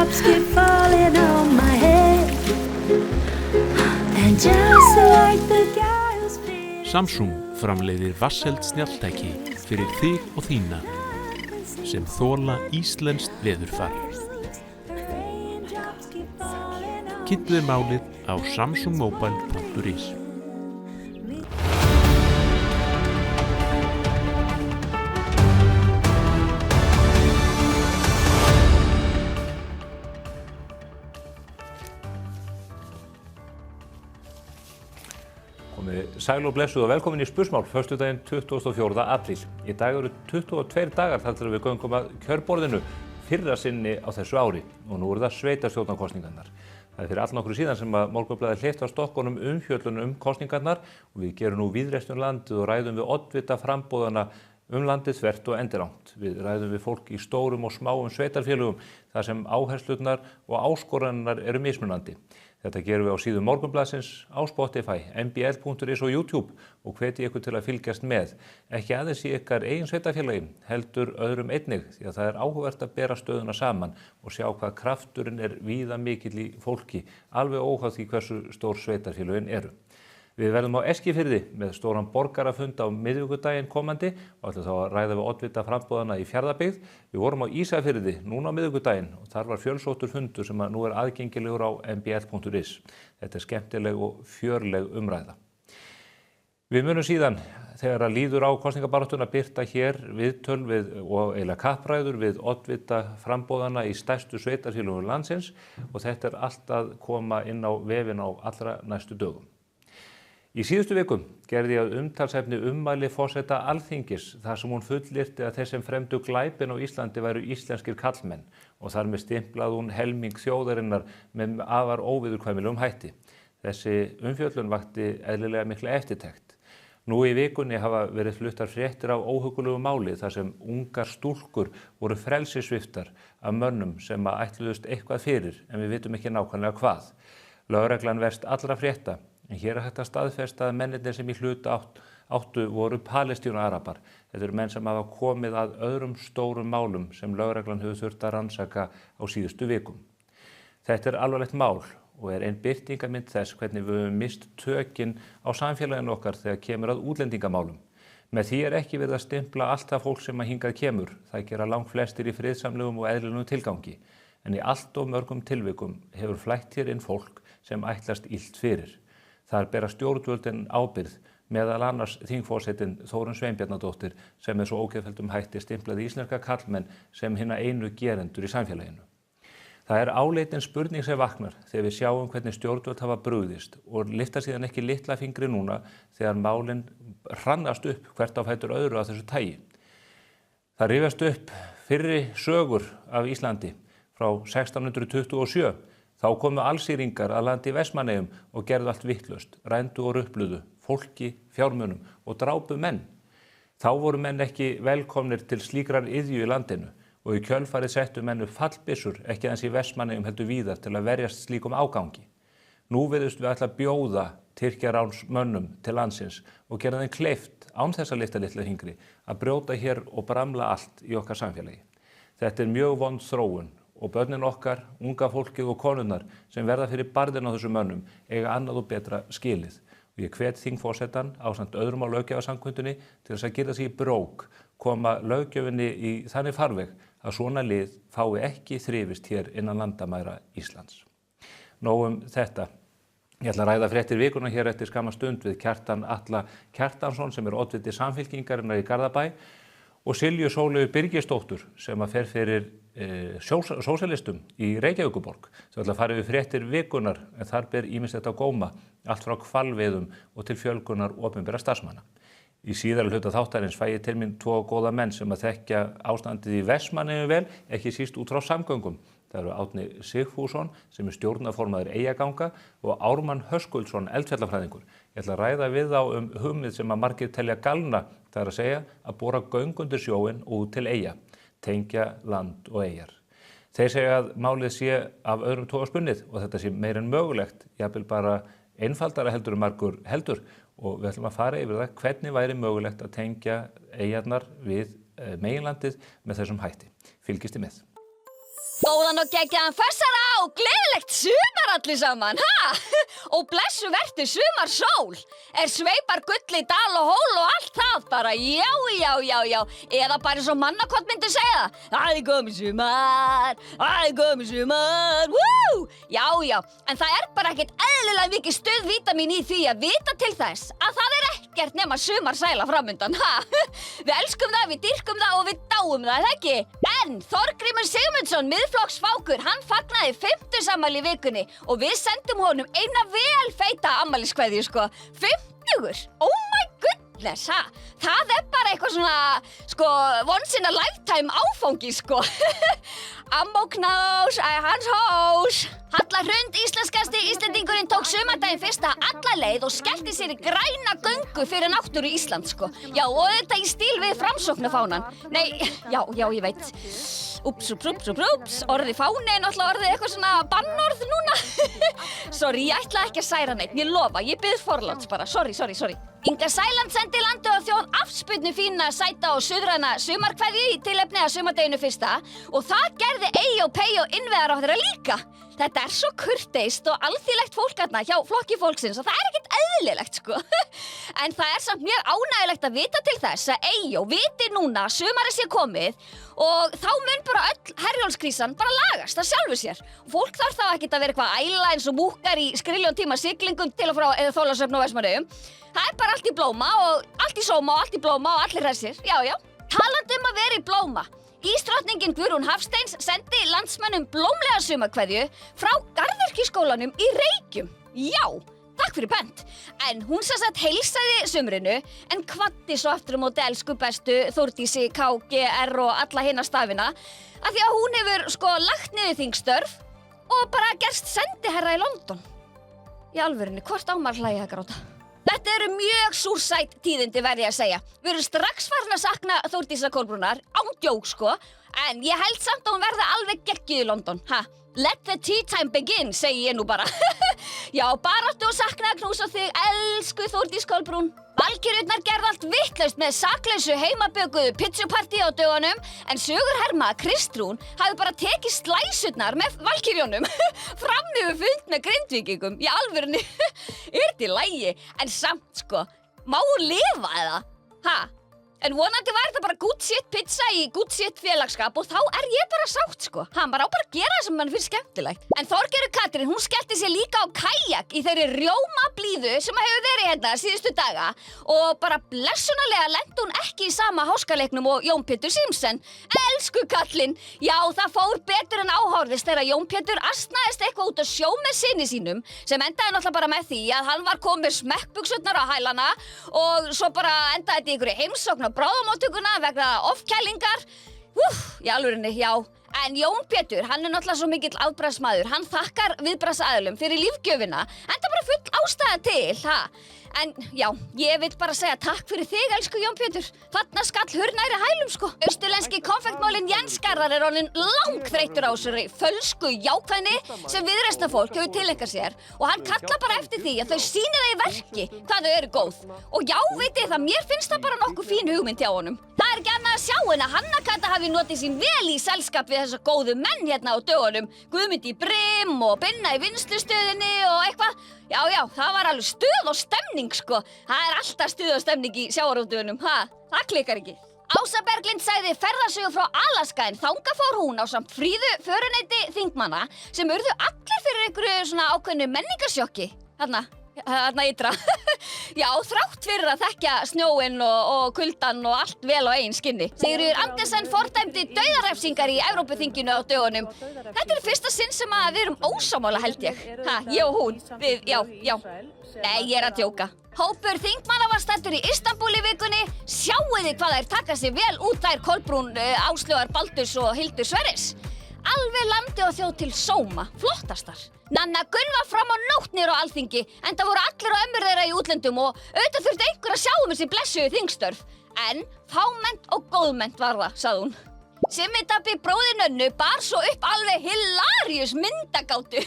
Raindrops keep falling on my head. And just like the guy who's feeling Samsung framleiðir vatnseld snjalltæki fyrir þig og þína sem þola íslenskt veðurfar. Kynntu þér málið á samsungmobile.is. Sæl og blessuð og velkomin í Spursmál, föstudaginn 24. apríl. Í dag eru 22 dagar þar til við göngum að kjörborðinu fyrra sinni á þessu ári og nú eru það sveitarstjórnarkosningarnar. Það er fyrir allnokkru síðan sem að Morgunblaðið hleypti á stokkunum umfjöllun kosningarnar og við gerum nú víðreist landið og ræðum við oddvita framboðana landið þvert og endilangt. Við ræðum við fólk í stórum og smáum sveitarfélögum þar sem áherslurnar og áskoranirnar eru mismunandi. Þetta gerum við á síðu Morgunblaðsins, á Spotify, mbl.is og YouTube og hvetji ykkur til að fylgjast með. Ekki aðeins í ykkar eigin sveitarfélagi, heldur öðrum einnig, því að það er áhugavert að bera stöðuna saman og sjá hvað krafturinn er víða mikill í fólki, alveg óháð því hversu stór sveitarfélögin eru. Við verðum á Eskifirði með stóran borgarafund á miðvikudaginn komandi og ætlum þá að ræða við oddvita framboðana í Fjarðabyggð. Við vorum á Ísafirði núna á miðvikudaginn og þar var fjölsóttur fundur sem nú er aðgengilegur á mbl.is. Þetta er skemmtileg og fjörleg umræða. Við munum síðan þegar að líður á kosningabaráttuna birta hér viðtöl og eiginlega kappræður við oddvita framboðana í stærstu sveitarfélögum landsins og þetta er allt að koma inn á vefinn á allra næstu dögum. Í síðustu vikum gerði ég að umtalsefni ummæli forseta Alþingis þar sem hún fullyrti að þeir sem fremdu glæpin á Íslandi væru íslenskir karlmenn og þar með stimplaði hún helming þjóðarinnar með afar óviðurkvæmilegum hætti. Þessi umfjöllun vakti eðlilega mikla eftirtekt. Nú í vikunni hafa verið fluttar fréttir af óhugulegu máli þar sem ungar stúlkur voru frelsissviptar af mönnum sem ætluðust eitthvað fyrir en við vitum ekki nákvæmlega hvað. Lögreglan verst allra frétta. En hér er hægt að staðfesta að mennirnir sem í hlut áttu voru Palestínuarabar. Þetta eru menn sem hafa komið að öðrum stórum málum sem lögreglan hefur þurft að rannsaka á síðustu vikum. Þetta er alvarlegt mál og er ein birtingarmynd þess hvernig við höfum mist tökin á samfélaginu okkar þegar kemur að útlendingamálum. Með því er ekki verið að stimpla allt það fólk sem hingað kemur. Það gera langflestir í friðsamlegum og eðlilegum tilgangi. En í allt of mörgum tilvikum hefur flætt hér inn fólk sem ætlast illt fyrir. Þar bera stjórnvöldin ábyrgð, meðal annars þingforsetinn Þórunn Sveinbjarnardóttir sem svo ógeðfelldum hætti stimplaði íslenska karlmenn sem hina einu gerendur í samfélaginu. Það er áleitin spurning sem vaknar þegar við sjáum hvernig stjórnvöld hafa brugðist og lyfta síðan ekki litla fingri núna þegar málin hrannast upp hvert á fætur öðru af þessu tagi. Það rifjast upp fyrri sögur af Íslandi frá 1627. Þá komu allsýringar að landi í Vestmannaeyjum og gerðu allt vitlaust, rændu og rupluðu, fólki, fjármunum og drápu menn. Þá voru menn ekki velkomnir til slíkrar iðju í landinu og í kjölfarið settu menn upp fallbyssur ekki aðeins í Vestmannaeyjum heldur víðar til að verjast slíkum ágangi. Nú virðumst við ætla að bjóða Tyrkjaránsmönnum til landsins og gera þeim kleift án þess að lyfta litla hingri að brjóta hér og bramla allt í okkar samfélagi. Þetta er mjög vond þróun. Og börnin okkar, unga fólkið og konurnar sem verða fyrir barðin á þessum mönnum eiga annað og betra skilið. Og ég hvet þingforsetann ásamt öðrum á löggjafarsamkundunni til þess að gera sig í brók, koma löggjöfinni í þannig farveg að svona lið fái ekki þrifist hér innan landamæra Íslands. Nóg þetta. Ég ætla að ræða fréttir vikuna hér eftir skamma stund við Kjartan Atla Kjartansson sem er oddviti Samfylkingarinnar í Garðabæ og Silju Sóleyju Birgisdóttur sem að fer fyrir sósíalistum í Reykjavíkurborg sem ætla að fara yfir fréttir vikunar en þar ber ýmislegt á góma, allt frá hvalveiðum og til fjölgunar opinberra starfsmanna. Í síðara hluta þáttarins fæ ég til mín tvo góða menn sem að þekkja ástandið í Vestmannaeyjum vel, ekki síst út frá samgöngum. Það eru Árni Sigfússon sem er stjórnarformaður Eyjaganga og Ármann Höskuldsson, eldfjallafræðingur. Ég ætla að ræða við þá hugmið sem að margir telja galna, það er að segja að bora göng undir sjóinn út til Eyja, tengja land og eyjar. Þeir segja að málið sé af öðrum toga spunnið og þetta sé meir en mögulegt, jafnvel bara einfaldara heldur margur heldur og við ætlum að fara yfir það hvernig væri mögulegt að tengja eyjarnar við meginlandið með þessum hætti. Fylgist þið með. Góðan og geggjaðan fössara og gleðilegt sumar allir saman, ha? Og blessu vertu sumarsól. Sveipar gull í dal og hól og allt það bara, já. Eða bara eins og mannakott myndi segja það. Æ, komið sumar, wú! Já, en það bara ekkert eðlilega mikið stuðvítamín í því að vita til þess að það ekkert nema sumarsæla framundan, ha? Við elskum það, við dýrkum það og við dáum það, ekki? En Þorgrímur Sigmundsson, miðflokksfákur, hann fagnaði 50 afmæli í vikunni og við sendum honum eina vel feita afmæliskveðju, sko. 50? Oh my goodness, ha? Það bara eitthvað svona, sko, once in a lifetime áfangi, sko. Ammóknás, hans hós. Halla Hrund, íslenskasti Íslendingurinn, tók sumardaginn fyrsta alla leið og skellti sér í græna göngu fyrir náttúru Íslands, sko. Já, og þetta í stíl við framsóknarfánan. Nei, já, ég veit. Úps, orðið fáni er náttúrulega orðið eitthvað svona bannorð núna. Sorry, ég ætla ekki að særa neitt, ég lofa, ég bið forláts bara, sorry. Inga Sæland sendi landi og þjóð afspurnu fína, sæta og suðræna sumarkveðju í tilefni að sumardeginu fyrsta og það gerði Eyjó Peyjó innviðaráðherra líka. Þetta svo kurteist og alþýðlegt fólk hérna hjá Flokki fólksins og það ekkert eðlilegt, sko. En það samt mjög ánægjulegt að vita til þess að Eyjó viti núna að sumarið sé komið og þá mun bara öll Herjólfskrísan bara lagast af sjálfu sér. Fólk þarf þá ekkert að vera eitthvað að æla eins og múkkar í skriljón tíma siglingum til og frá Þorlákshöfn og Vestmannaeyjum. Það bara allt í blóma og allt í sóma og allt í blóma og allir hressir. Já. Talandi að vera í blóma. Ísdrottningin Guðrún Hafsteins sendi landsmönnum blómlega sumarkveðju frá Garðyrkjuskólanum í Reykjum. Já, takk fyrir pent. En hún sagt heilsaði sumrinu en kvaddi svo aftur á móti elsku bestu Þórdísi, KGR og alla hina stafina af því að hún hefur sko lagt niður þingstörf og bara gerst sendiherra í London. Í alvörunni, hvort á maður hlæja að gráta? Þetta eru mjög súrsæt tíðindi verð ég að segja. Við erum strax farin að sakna Þórdísar Kolbrúnar, án djók sko, en ég held samt að hún verði alveg geggjuð í London, ha? Let the tea time begin, segi ég nú bara. Já, baráttu og sakna að knúsa þig, elsku Þórdís Kolbrún. Valkyrjurnar gerðu allt vitlaust með saklausu heimabökuðu pizzupartí á dögunum, en sögur herma að Kristrún hafi bara tekið slæsurnar með Valkyrjónum fram yfir fund með Grindvíkingum. Í alvörunni, þetta í lagi, en samt sko, má hún lifa eða? Ha? En vonandi var þetta bara good shit pizza í good shit félagsskap og þá ég bara sátt sko. Hann bara á bara að gera það sem mann finnst skemmtilegt. En Þorgerður Katrín, hún skellti sér líka á kajak í þeirri rjómablíðu sem hefur verið hérna síðustu daga og bara blessunarlega lenti hún ekki í sama háskaleiknum og Jón Pétur Símsen. Elsku kallinn, já það fór betur en áhorfðist þegar Jón Pétur asnaðist eitthvað út að sjó með syni sínum sem endaði náttúrulega bara með því að hann var komið með smekkbuxurnar á hælana og svo bara endaði þetta í einhverju heimsókn bráðamóttökuna vegna ofkælingar. Í alvörinni, já. En Jón Pétur, hann náttúrulega svo mikill afbragðsmaður. Hann þakkar viðbragðsaðilum fyrir lífgjöfina. Enda bara full ástæða til, ha? En já, ég vil bara segja takk fyrir þig, elsku Jón Pétur. Þarna skall hurnæri hælum, sko. Austurlenski konfektmálinn Jens Garðar orðinn langþreyttur á þessari fölsku jákvæðni sem viðreisnarfólk hefur tileinkað sér og hann kallar bara eftir því að þau sýni það í verki hvað þau eru góð. Og já, veitir það, mér finnst það bara nokkuð fín hugmynd hjá honum. Það ekki annað að sjá en að Hanna Kata hafi notið sín vel í selskap við þessa góðu menn hérna á dögunum. Guðmund í Brim og Binna í vinnslustöðinni og eitthvað. Já, það var alveg stuð og stemning, sko. Það alltaf stuð og stemning í sjávarútveginum, ha? Það klikkar ekki. Ása Berglind sagði ferðasögu frá Alaska en þangað fór hún ásamt Fríðu föruneyti þingmanna sem urðu allir fyrir einhverju svona ákveðnu menningarsjokki. Þarna ytra. Já, þrátt fyrir að þekkja snjóinn og kuldann og allt vel á eigin skinni. Sigríður Andersen fordæmdi dauðarefsingar í Evrópuþinginu á dögunum. Þetta fyrsta sinn sem að við erum ósammála held ég. Ha, ég og hún. Já. Nei, ég að djóka. Hópur þingmanna var staddur í Istanbul í vikunni. Sjáiði hvað þær taka sig vel út þær Kolbrún, Áslaugar Baldurs og Hildur Sverris. Alveg landi og þjóð til sóma, flottastar. Nanna Gunn var fram á nótt niður á Alþingi, enda voru allir á ömmur þeirra í útlöndum og auðvitað þurfti einhver að sjá þessi blessuðu þingstörf. En fámennt og góðmennt var það, sagði hún. Simmi Dabbi bróðir Nönnu bar svo upp alveg hilaríus myndagátu.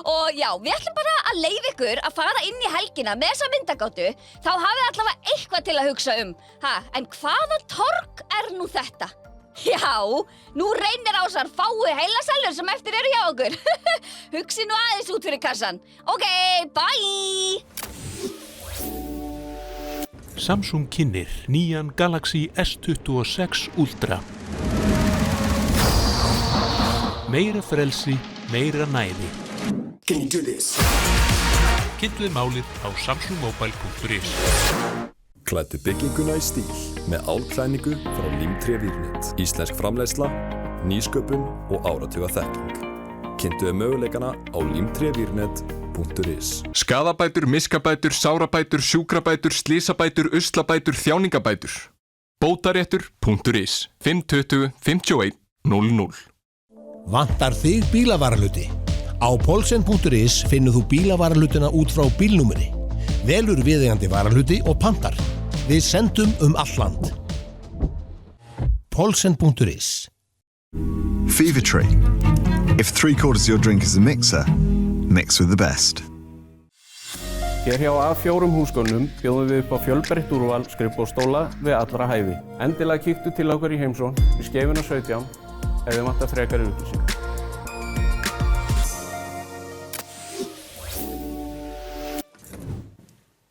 Og já, við ætlum bara að leyfa ykkur að fara inn í helgina með þessa myndagátu, þá hafið allavega eitthvað til að hugsa um. En hvaða torg nú þetta? Já, nú reynir á þessar fáu heilasælur sem eftir eru hjá okkur. Hugsi nú aðeins út fyrir kassan. Ok, bye! Samsung kynnir nýjan Galaxy S26 Ultra. Meira frelsi, meira næði. Can you do this? Kynntuð málið á samsungmobile.is. Klæddu bygginguna í stíl með álklæningu frá Límtré Vírnet. Íslensk framleiðsla, nýsköpun og áratuga þekking. Kynntu möguleikana á limtrevírnet.is. Skaðabætur, miskabætur, sárabætur, sjúkrabætur, slysabætur, uslabætur, þjáningabætur. Bótaréttur.is 520 51 00. Vantar þig bílavarahluti? Á Polsen.is finnur þú bílavarahlutina út frá bílnúmeri. Velur viðeigandi varahluti og pantar. Við sendum all land. Polsen.is. Fever Tree. If 3/4 of your drink is a mixer, mix with the best. Hér hjá A4 húsgögnum bjóðum við upp á fjölbreytt úrval skrifborðsstóla við allra hæfi. Endilega kíktu til okkur í heimsón við Skeifuna 17 ef þið vantar frekari upplýsingar.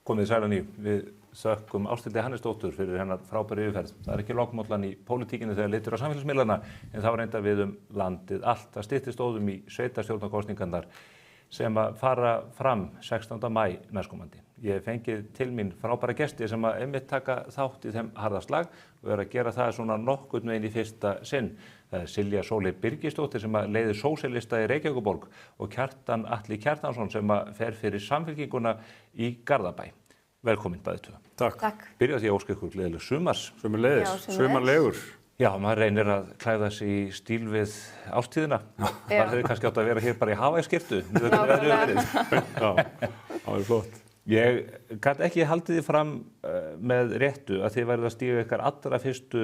Komið sæl að nýju. Við þökkum Ásthildi Hannesdóttur fyrir hennar frábæru yfirferð. Það ekki lokmollan í pólitíkinni þegar litur á samfélagsmiðlana, en það var reyndar við landið allt. Það styttist óðum í sveitarstjórnarkosningarnar sem að fara fram 16. maí næstkomandi. Ég hef fengið til mín frábæra gesti sem að einmitt taka þátt í þeim harðaslag og að gera það svona nokkurn veginn í fyrsta sinn. Það Silja Sóley Birgisdóttir sem að leiðir sósíalista í Reykjavíkurborg og Kjartan Atli Kjartansson sem að fer fyrir Samfylkinguna í Garðabæ. Velkomin bæði tvö. Takk. Byrja því að óska ykkur gleðileg sumars. Sömuleiðis. Sumarlegur. Já, maður reynir að klæða sig í stíl við ástíðina. Það hefði kannski átt að vera hér bara í Hawaii-skyrtu. Já, það var flott. Ég gat ekki haldið því fram með réttu að þið værið að stíga ykkar allra fyrstu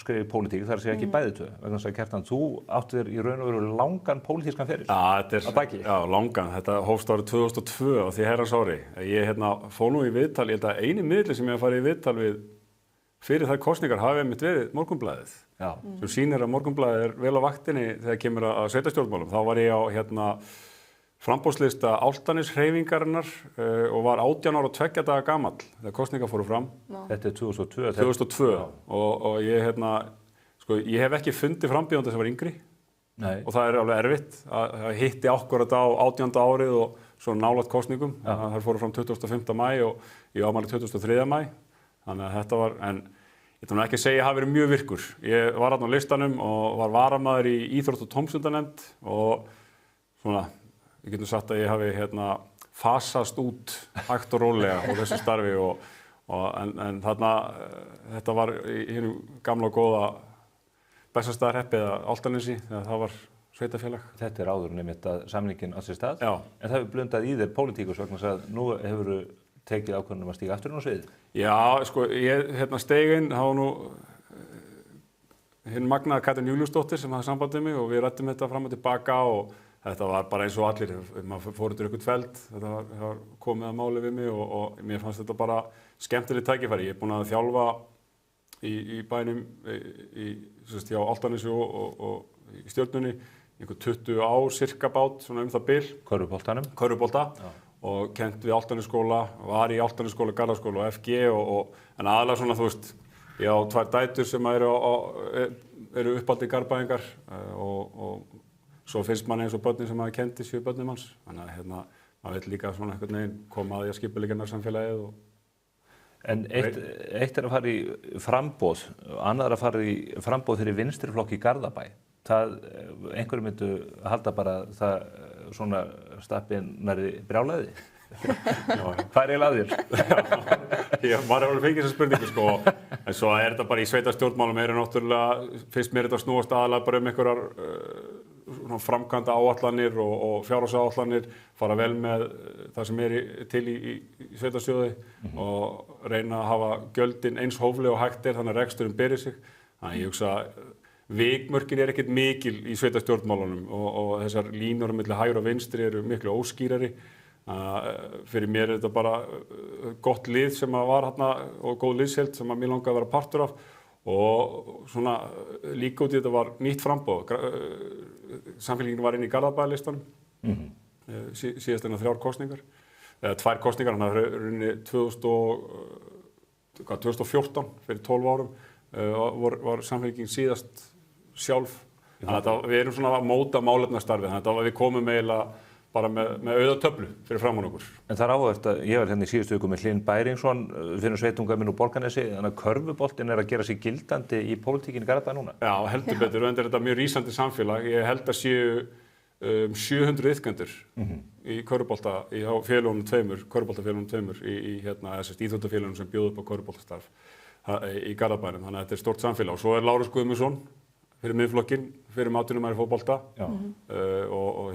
skrif í pólitík, þar sé ekki bæði tvö. Vegna þess að Kjartan, þú átti þér í raun og veru langan pólitískan feril. Já, langan. Þetta hófst árið 2002 á því herrans ári. Ég fór nú í viðtal, ég held að eini miðli sem ég hef farið í viðtal við fyrir þær kosningar hafi einmitt verið Morgunblaðið. Já. Sem sýnir að Morgunblaðið vel á vaktinni þegar kemur að sveitarstjórnmálum. Þá var ég á framboðslista Álftaneshreyfingarinnar og var 18 ára og 2 daga gamall þegar kosningar fóru fram. Þetta er 2002. 2002 og ég ég hef ekki fundið frambjóðanda sem var yngri. Nei. Og það er alveg erfitt að hitti akkurat á 18. árið og svo nálægt kosningum. Það fóru fram 25. maí og ég ámæli 23. maí. Þannig að þetta var, en ég ætla ekki að segja að ég hafi verið mjög virkur. Ég var þarna á listanum og var varamaður í íþrótt- og tómstundanefnd og svona, við getum sagt að ég hafi fasast út hægt og rólega á þessu starfi en þarna, þetta var í hinu gamla og góða Bessastaðahreppi eða Álftanesi þegar það var sveitafélag. Þetta er áður nefnitt að samningin á sér stað. Já. En það hefur blundað í þér pólitíkus vegna þess að nú hefur tekið ákvörðun að stíga aftur inn á sviðið. Já, ég steig inn, það var nú hinn magnaða Katrín Júlíusdóttir sem hafði samband við mig og við ræddum þetta fram og tilbaka og þetta var bara eins og allir, maður fór út í eitthvað tveld, þetta var komið að máli við mig og mér fannst þetta bara skemmtileg tækifæri. Ég er búinn að þjálfa í bænum, hjá Álftanesi og í Stjörnunni, einhver 20 ár, cirka bát, svona það bil. Körfuboltanum? Körfubolta. Og kennt við Álftanesskóla, var í Álftanesskóla, Garðaskóla og FG en aðalega svona, ég á 2 dætur sem eru uppaldir Garðbæingar og svo finnst manni eins og börnin sem maður kenndi 7 börnum hans. Þannig að maður vil líka svona einhvern veginn koma að því að skipuleggja samfélagið. En eitt er að fara í framboð, annað er að fara í framboð fyrir vinstriflokk í Garðabæ. Einhverjum myndu halda bara það svona stappinari brjálæði. Hvað er eiginlega að þér? Maður hefur alveg fengið þessa spurningu en svo er þetta bara í sveitarstjórnmálum náttúrulega, finnst mér þetta snúast aðalega bara einhverjar framkvæmda áætlanir og fjárhagsáætlanir, fara vel með það sem til í sveitarsjóði og reyna að hafa gjöldin eins hófleg og hægt þannig að reksturinn beri sig. Þannig ég hugsa vikmörkin ekkert mikil í sveitarstjórnmálunum og þessar línur milli hægri og vinstri eru miklu óskýrari. Fyrir mér þetta bara gott lið sem var þarna og góð liðsheild sem mér langaði að vera partur af og svona líka út í þetta var nýtt framboð. Samfylkingin var inn í Garðabæjarlistanum, síðast enn 3 kosningar, eða 2 kosningar, hann hafði runni 2014, fyrir 12 árum, var Samfylkingin síðast sjálf. Þannig að við erum svona að móta málefnastarfið, þannig að við komum eiginlega bara með auðatöflu fyrir framan okkur. En það er áhugavert að ég var hérna í síðustu viku með Hlyn Bæringsson fyrir sveitunga minn úr Borgarnesi, þannig að körfuboltinn að gera sig gildandi í pólitíkinni í Garðabæ núna. Já, heldur betur, og þetta er mjög rísandi samfélag. Ég held að séu 700 iðkendur í körfubolta á félögunum tveimur, körfuboltafélögunum tveimur í íþróttafélögunum sem bjóða upp á körfuboltastarf í Garðabænum, þannig að þetta er stórt samfélag. Og svo er Lárus Guðmundsson fyrir miðflokkinn, fyrir atvinnumaður í fótbolta og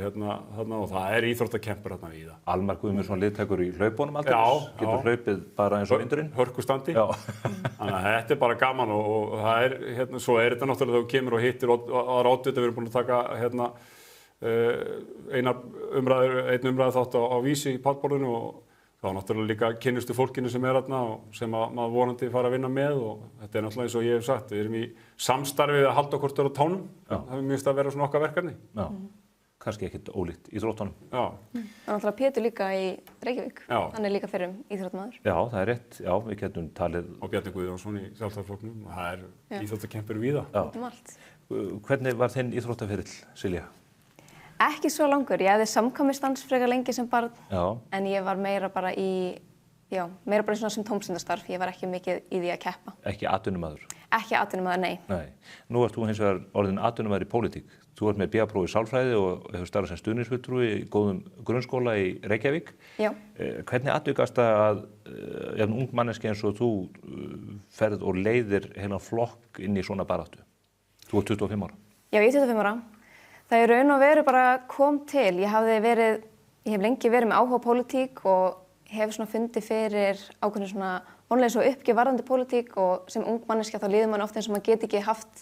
það er íþróttakempur hérna víða. Almar Guðmundsson liðtækur í hlaupunum alltaf, getur hlaupið bara eins og vindurinn. Hörkustandi. Þannig að þetta er bara gaman og það er, svo er þetta náttúrulega þegar þú kemur og hittir aðra oddvita, við erum búin að taka einn umræðu þátt á Vísi í pallborðinu og þá náttúrulega líka kynnustu fólkinu sem er þarna og sem maður vonandi fara að vinna með og þetta er náttúrulega eins og ég hef sagt, við erum í samstarfið að halda okkur á tánum, það er mjög að vera svona okkar verkefni. Já, kannski ekkert ólíkt íþróttunum. Já. Það er náttúrulega Pétur líka í Reykjavík, hann er líka fyrir íþróttamaður. Já, það er rétt, já, við getum talið. Og Bjarni Guðjónsson í Sjálfstæðisflokknum, það er íþróttakempur víða. Allt. Hvernig var þinn íþróttaferill, Silja? Ekki svo langur, ég hefði samkvæmistans frekar lengi sem barn, en ég var meira bara í svona sem tómstundastarf, ég var ekki mikið í því að keppa. Ekki atvinnumaður? Ekki atvinnumaður, nei. Nú ert þú hins vegar orðin atvinnumaður í pólitík. Þú ert með BA-próf í sálfræði og hefur starfað sem stuðningsfulltrúi í góðum grunnskóla í Reykjavík. Já. Hvernig atvikast það að ung manneski eins og þú ferð og leiðir heilan flokk inn í svona baráttu? Þú ert 25 ára. Já, ég er 25 ára. Það er raun og veru bara kom til. Ég hef lengi verið með áhuga á pólitík og hef svona fundið fyrir ákveðinu svona vonlega svo uppgjöf varðandi pólitík og sem ung manneskja þá líður mann ofta eins og maður get ekki haft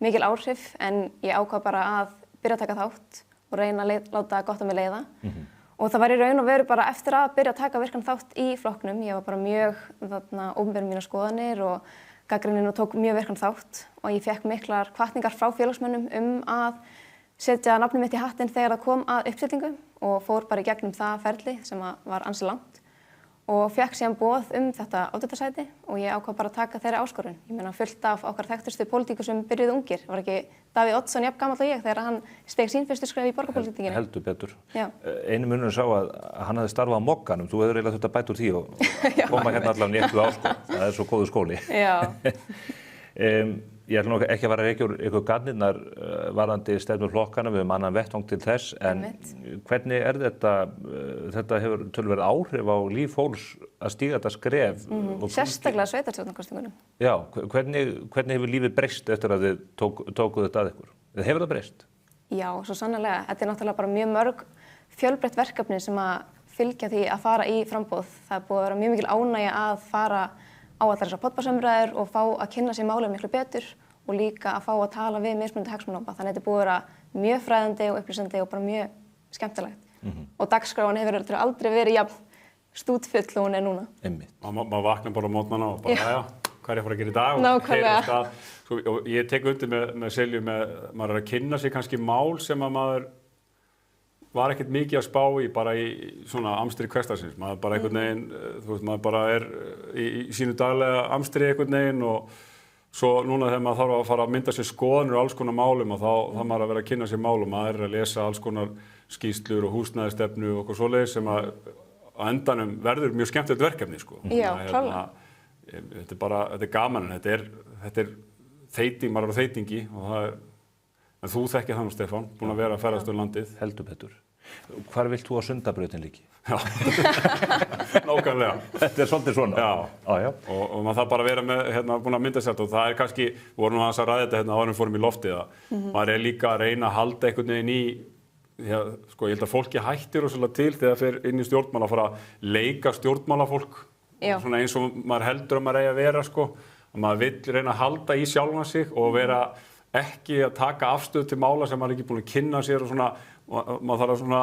mikil áhrif en ég ákvað bara að byrja að taka þátt og reyna að láta gott á mig leiða. Og það var í raun og veru bara eftir að byrja að taka virkan þátt í flokknum. Ég var bara mjög opinber mínar skoðanir og gagnrýnin og tók mjög virkan þátt og ég fékk miklar hvatningar frá félagsmönnum að setja nafnið mitt í hattinn þegar það kom að uppsetningu og fór bara í gegnum það ferli sem var ansi langt og fékk síðan boð þetta oddvitasæti og ég ákvað bara að taka þeirri áskorun. Ég meina fullt af okkar þekktustu pólitíkur sem byrjuðu ungir. Það var ekki Davíð Oddsson jafn gamall og ég þegar hann steig sín fyrstu skref í borgarpólitíkinni. Heldur betur. Einu munurinn sá að hann hafði starfað á Mogganum. Þú hefur eiginlega þurft að bæta úr því og koma hérna allavega í eitthvað áskol. Það er svo góður skóli. Já. Ég ætla nú ekki að fara að reykja úr ykkur garnirnar varðandi stefnur flokkana, við höfum annan vettvang til þess, en hvernig er þetta hefur töluverð áhrif á líf fólks að stíga þetta skref? Sérstaklega sveitarstjórnarkosningunum. Já, hvernig hefur lífið breyst eftir að þið tókuð þetta að ykkur? Hefur það breyst? Já, svo sannarlega. Þetta er náttúrulega bara mjög mörg fjölbreytt verkefni sem að fylgja því að fara í framboð. Það er búið að vera mjög mikil ánægja að fara á allar þessar poddbarsamræður og fá að kynna sér málið miklu betur og líka að fá að tala við mismunandi hagsmunahópa. Þannig að þetta er búið að vera mjög fræðandi og upplýsandi og bara mjög skemmtilegt. Og dagskráin hefur aldrei verið jafn stútfull og hún er núna. Maður vaknar bara á mótnana og bara, hvað er ég að fara að gera í dag? Nákvæmlega. Og ég tek undir með Silju, maður er að kynna sér kannski mál sem að maður var ekkert mikið að spá í bara í svona amstri hversdagsins. Maður bara einhvern veginn, þú veist, maður bara er í sínu daglega amstri einhvern veginn og svo núna þegar maður þarf að fara að mynda sér skoðanir og alls konar málum og þá þarf maður að vera að kynna sér málum. Maður er að lesa alls konar skýrslur og húsnæðisstefnu og eitthvað svoleiðis sem að endanum verður mjög skemmtilegt verkefni, sko. Já, klálega. Þetta er gaman, en þetta er þeyting, maður er á þeytingi og það er, en þú þekkir þannig, Stefán, búin að vera að ferðast um landið. Heldur betur. Hvar vilt þú á Sundabrautin líki? Já, nákvæmlega. Þetta er svolítið svona. Já. Og maður þarf bara að vera með, búin að mynda sér og það er kannski, við vorum nú aðeins að ræða þetta áður en við fórum í loftið, að maður er líka að reyna að halda einhvern veginn í, sko, ég held að fólki hættir rosalega til þegar það fer inn í stjórnmál að fara að leika stjórnmálafólk, svona eins og maður heldur að maður eigi að vera, sko, og maður vill reyna að halda í sjálfan sig og vera ekki að taka afstöð til mála sem maður er ekki búin að kynna sér og svona, og maður þarf að svona,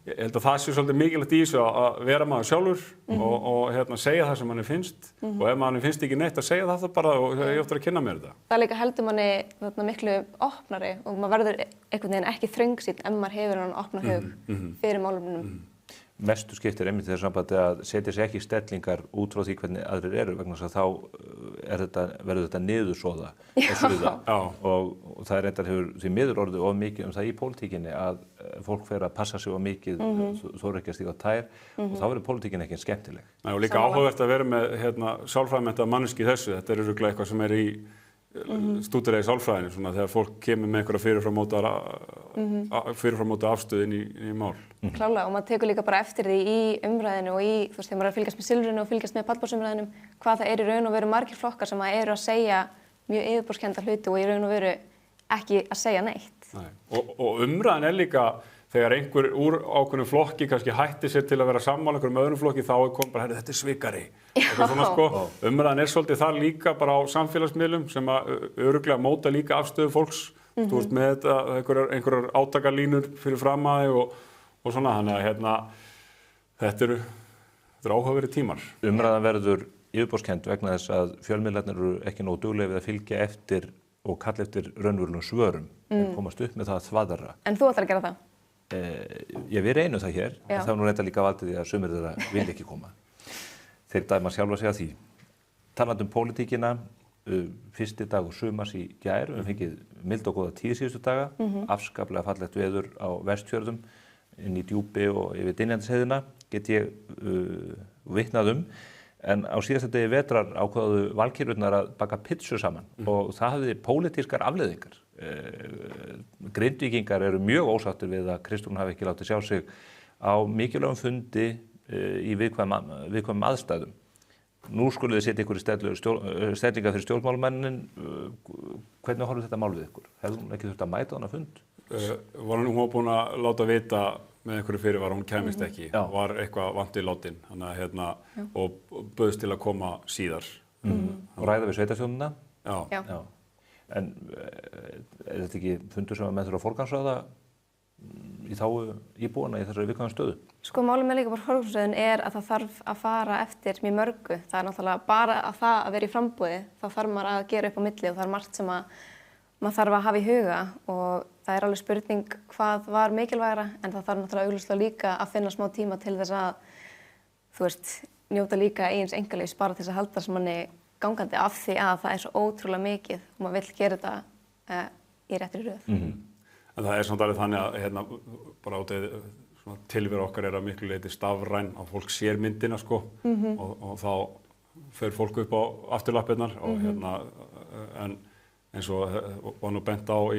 ég held að það sé svolítið mikilvægt í þessu að vera maður sjálfur og segja það sem manni finnst og ef manni finnst ekki neitt að segja það bara og ég óttur að kynna mér þetta. Það líka heldur manni miklu opnari og maður verður einhvern veginn ekki þröngsýnn ef maður hefur hann opna hug fyrir málefnunum. Mestu skiptir einmitt í þessu sambandi að setja sig ekki í stellingar út frá því hvernig aðrir eru vegna þess að þá verður þetta niðursoða og það reyndar hefur því miður orðið of mikið það í pólitíkinni að fólk fer að passa sig of mikið þorir ekki að stíga á tær og þá verður pólitíkin ekki skemmtileg. Og líka áhugavert að vera með sálfræðimenntaða manneskju í þessu, þetta er örugglega eitthvað sem er í stúdera í sálfræðinu svona þegar fólk kemur með einhverja fyrirframóta afstöðu inn í mál. Klálega og maður tekur líka bara eftir því í umræðinu og þú veist þegar maður er að fylgjast með Silfrinu og fylgjast með pallborðsumræðinum hvað það er í raun og veru margir flokkar sem eru að segja mjög yfirborðskennda hluti og í raun og veru ekki að segja neitt. Nei. Og umræðin er líka þegar einhver úr ákveðnum flokki kannski hætti sér til að vera sammála einhverjum öðrum flokki þá kom bara, þetta er svikari. Umræðin er svolítið þar líka bara á samfélagsmiðlum sem að örugglega móta líka afstöðu fólks. Þú veist með þetta, einhverjar átakalínur fyrir fram að þig og svona, þannig að þetta eru áhugaverðir tímar. Umræðan verður yfirborðskennd vegna þess að fjölmiðlarnir eru ekki nógu duglegir við að fylgja eftir og kalla eftir raunverulegum svörum en komast upp með það að þvaðra. En þú ætlar að gera það? Við reynum það hér, en það nú reynda líka valdið því að sumir þeirra vil ekki koma. Þeir dæma sjálfa sig að því. Talandi pólitíkina, fyrsti dagur sumars í gær, við fengið mild og góða tíð síðustu daga, afskaplega fallegt veður á Vestfjörðum, inn í Djúpi og yfir Dynjandisheiðina, get ég vitnað en á síðasta degi vetrar ákváðu valkyrjurnar að baka pitsu saman og það hafði pólitískar afleiðingar. Grindvíkingar eru mjög ósáttir við að Kristrún hafi ekki látið sjá sig á mikilvægum fundi í viðkvæmum aðstæðum. Nú skuluð þið setja ykkur í stellingar fyrir stjórnmálumennin. Hvernig horfir þetta mál við ykkur? Hefði hún ekki þurft að mæta þennan fund? Hún var búin að láta vita með einhverju fyrirvara, hún kæmist ekki, var eitthvað vant í látin og bauðst til að koma síðar. Og ræða við sveitarstjórnina? Já. En er þetta ekki fundur sem að menn þurfa að forgangsraða í þágu íbúana í þessari viðkvæmu stöðu? Sko málið með líka bara forgangsröðun er að það þarf að fara eftir mjög mörgu. Það er náttúrulega bara að það að vera í framboði, þá þarf maður að gera upp á milli og það er margt sem maður þarf að hafa í huga og það er alveg spurning hvað var mikilvægra en það þarf náttúrulega augljóslega líka að finna smá tíma til þess að, þú veist, njóta líka eigins einkalífs bara til þess að halda sem manni gangandi af því að það er svo ótrúlega mikið og maður vill gera þetta í réttri röð. En það er samt alveg þannig að bara tilveru okkar er að miklu leyti stafræn að fólk sér myndina og þá fer fólk upp á afturlappirnar og en eins og var nú bent á í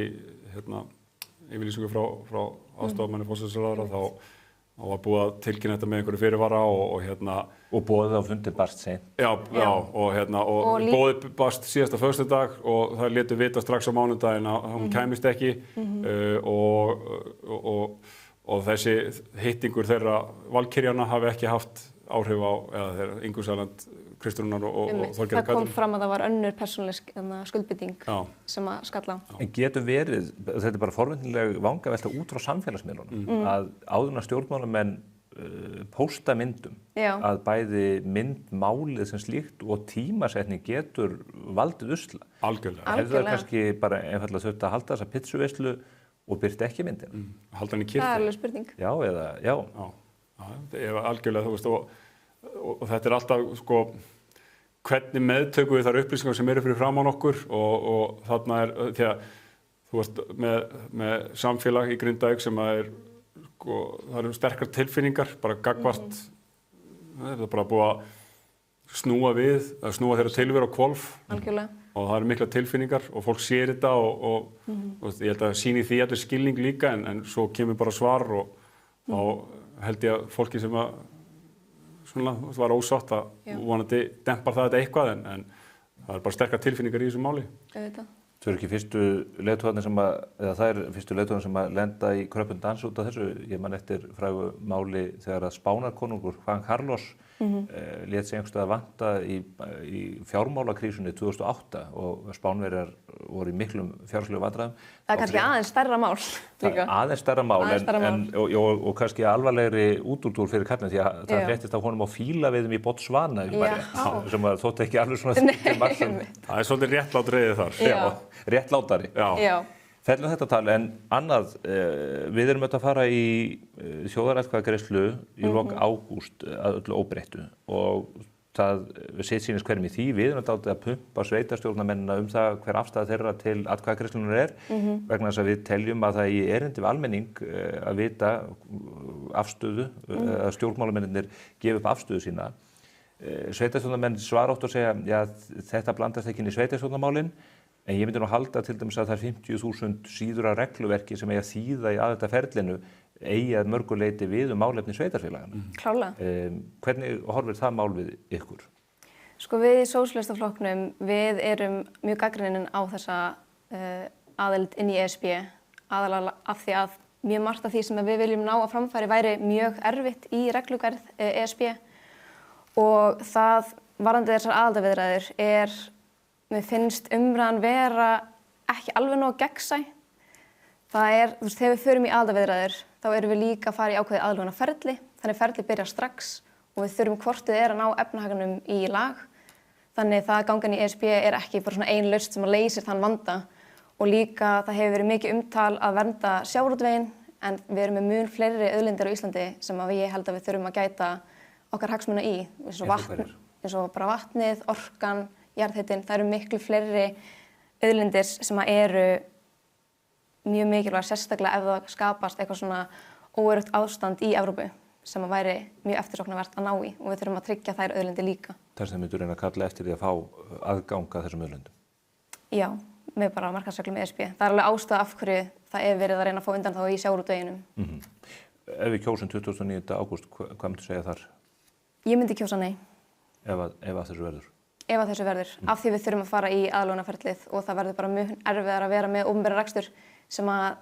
yfirlýsingu frá aðstoðarmanni forsætisráðherra þá var búið að tilkynna þetta með einhverju fyrirvara og boðið á fundi barst seint. Já, og boðið barst síðasta föstudag og það létu vita strax á mánudaginn að hún kæmist ekki og þessi hittingur þeirra valkyrjana hafi ekki haft áhrif á þeirra Ingu Sæland, Kristrúnar og Þorgerðar Katrín. Það kom fram að það var önnur persónuleg skuldbinding sem að skalla á. En getur verið, þetta er bara forvitnileg vangavelta út frá samfélagsmiðlunum, að áðurna stjórnmálamenn pósta myndum, að bæði myndmálið sem slíkt og tímasetning getur valdið usla. Algjörlega. Hefur það kannski bara einfaldlega þurft að halda þessa pitsuveislu og byrta ekki myndina? Halda hann í kyrrþætti. Það er alveg spurning. Já. Það er algjörlega, þú veist, og þetta er alltaf, hvernig meðtökum við þar upplýsingar sem eru fyrir framan okkur og þarna er, því að þú veist, með samfélag í Grindavík sem að það eru sterkar tilfinningar, bara gagnvart, það er bara búið að snúa þeirra tilveru á hvolf. Algjörlega. Og það eru mikla tilfinningar og fólk sér þetta og ég held að sýni því allir skilning líka en svo kemur bara svar og þá held ég að fólki sem að var ósátt að vonandi dempar það eitthvað en það er bara sterkar tilfinningar í þessu máli. Þau eru ekki fyrstu leiðtogarnir sem að lenda í kröppundans út af þessu. Ég man eftir frægu máli þegar að Spánarkonungur Juan Carlos lét sig einhvers staðar vanta í fjármálakrísunni 2008 og Spánverjar voru í miklum fjárhagslegu vandræðum. Það kannski aðeins stærra mál líka. Aðeins stærra mál, og kannski alvarlegri útúrdúr fyrir kallin því að það fréttist af honum á fílaveiðum í Botswana sem þótti ekki alveg svona til margsum. Það er svolítið réttlátreiðið þar. Réttlátari. Fellum þetta tal, en annað, við erum auðvitað að fara í þjóðaratkvæðagreiðslu í lok ágúst að öllu óbreyttu og það sitt sýnist hverjum í því, við erum dálítið að pumpa sveitarstjórnarmennina það hver afstæða þeirra til atkvæðagreiðslunnar vegna þess að við teljum að það í erindi við almenning að vita afstöðu, að stjórnmálamennir gefa upp afstöðu sína. Sveitarstjórnarmenn svara oft og segja, já, þetta blandast ekki inn í sveitarstjórnarmálin, en ég myndi nú halda til dæmis að það 50.000 síður af regluverki sem eiga þýða í aðildarferlinu eigi að mörgu leyti við málefni sveitarfélagana. Klárlega. Hvernig horfir það mál við ykkur? Sko við í Sósíalistaflokknum, við erum mjög gagnrýnin á þessa aðild inn í ESB, aðalega af því að mjög margt af því sem við viljum ná að framfæri væri mjög erfitt í reglugerð ESB og það varðandi þessar aðildarviðræður mér finnst umræðan vera ekki alveg nóg gegnsæ. Það þú veist, þegar við förum í aðildarviðræður, þá erum við líka að fara í ákveðið aðlögunarferli. Þannig ferlið byrjar strax og við þurfum hvort þið að ná efnahagnum í lag. Þannig það að gangan í ESB ekki bara svona ein lausn sem að leysir þann vanda. Og líka það hefur verið mikið umtal að vernda sjávarútveginn, en við erum með mun fleiri auðlindir á Íslandi sem að ég held að við þurfum að gæta okkar hagsmuna í. Eins og bara vatnið, orkan, jarðhitinn, það eru miklu fleiri auðlindir sem eru mjög mikilvægt, sérstaklega ef það skapast eitthvað svona óöruggt ástand í Evrópu sem að væri mjög eftirsóknarvert að ná í og við þurfum að tryggja þær auðlindir líka. Þess að myndu reyna að kalla eftir því að fá aðgang að þessum auðlindum? Já, með bara markaðsreglum ESB. Það alveg ástæða af hverju það verið að reyna að fá undanþágu í sjávarútveginum. Ef við kjósum 29. ágúst, hvað myndu segja þar? Ég myndi kjósa nei. Ef að þessu verður? Ef að þessu verður, af því við þurfum að fara í aðlögunarferlið og það verður bara mjög erfiðar að vera með opinbera rekstur sem að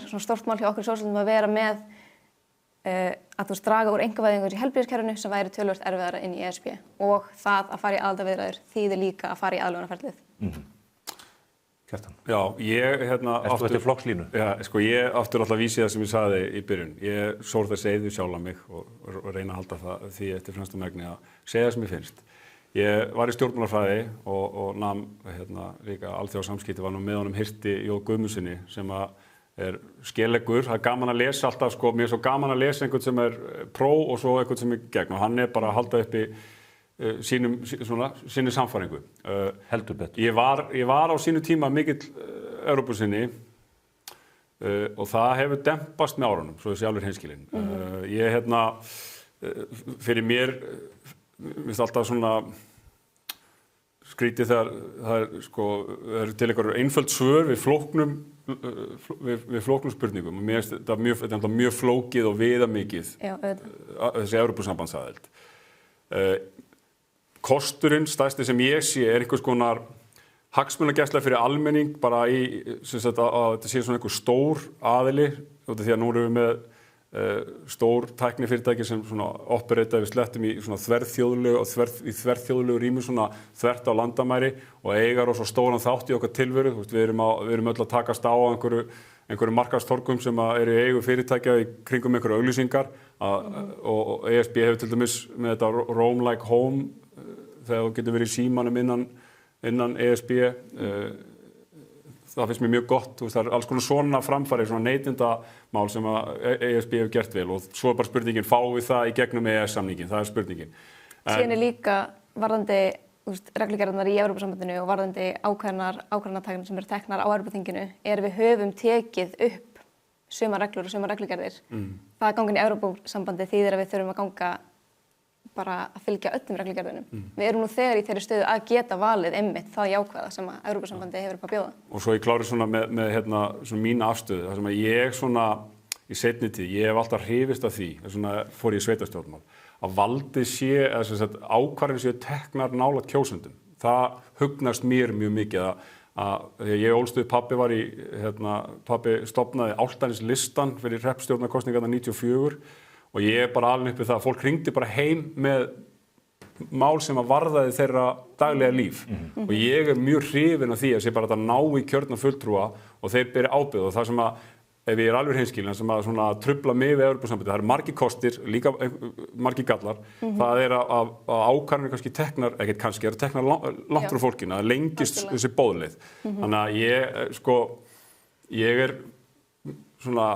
svona stórt mál hjá okkur í sósíalistum að vera með að draga úr einkavæðingu í heilbrigðiskerfinu sem væri töluvert erfiðara inn í ESB og það að fara í aðildarviðræður þýðir líka að fara í aðlögunarferlið. Kjartan? Já, ég Ertu eftir flokkslínu? Já, sko ég aftur alltaf vísi það sem ég sagði í byrjun. Ég sór það segðu sjálf mig og reyna að halda því eftir fremsta megni að segja það sem ég finnst. Ég var í stjórnmálarfræði og nam líka alþjóðasamskipti, var nú með honum Hirti J. Guðmundsssyni sem skeleggur. Það gaman að lesa alltaf, sko, mér svo gaman að lesa einhvern sem pró og svo einhvern sem gegn og hann bara að halda uppi sinni samfæringu. Heldur betur. Ég var á sínu tíma mikill Evrópusinni og það hefur dempast með árunum, svo þessi alveg hreinskilinn. Fyrir mér finnst alltaf svona skrítið þegar það eru til einhverjum einföld svör við flóknum spurningum og mér finnst þetta mjög flókið og viðamikið þessi Evrópusambandsaðild. Kosturinn, stærsti sem ég sé, einhvers konar hagsmunagæsla fyrir almenning bara að þetta sé svona einhver stór aðili því að nú erum við með stór tæknifyrirtæki sem operata við slettum í þverþjóðlegu rými þvert á landamæri og eigar og svo stóran þátt í okkar tilveru. Við erum öll að takast á einhverju markaðstorgum sem eru í eigu fyrirtækja í kringum einhverju auglýsingar og ESB hefur til dæmis með þetta Roam Like Home þegar þú getur verið í símanum innan ESB. Það finnst mér mjög gott, það alls konar svona framfæri, svona neytendamál sem að ESB hefur gert vel og svo bara spurningin, fáum við það í gegnum EES-samningin, það spurningin. Síðan líka varðandi reglugerðarnar í Evrópusambandinu og varðandi ákvarðanataknir sem eru teknar á Evrópuþinginu við höfum tekið upp sumar reglur og sumar reglugerðir. Það að ganga inn í Evrópusambandi þýðir að við þurfum að ganga bara að fylgja öllum reglugerðunum. Við erum nú þegar í þeirri stöðu að geta valið einmitt það jákvæða sem að Evrópusambandi hefur upp að bjóða. Og svo ég klári svona með svona mína afstöðu, þar sem að ég svona í seinni tíð, ég hef alltaf hrifist af því, svona fór ég í sveitarstjórnmál, að valdið sé, ákvarðanir séu teknar nálægt kjósendum. Það hugnast mér mjög mikið að ég ólst upp, pabbi stofnaði Álftaneslistan fyrir hreppstjórnarkosningarnar 94 og ég bara alveg upp við það að fólk hringdi bara heim með mál sem að varðaði þeirra daglega líf og ég mjög hrifinn af því að sé bara að ná í kjörna fulltrúa og þeir beri ábyrgð og það sem að ef ég alveg hreinskilinn sem að svona trufla mig við Evrópusambandið, það eru margir kostir, líka margir gallar, það er að ákvarðanir kannski teknar, ekkert kannski, eru teknar langt frá fólkinu, að lengist þessi boðleið. Þannig að ég er svona,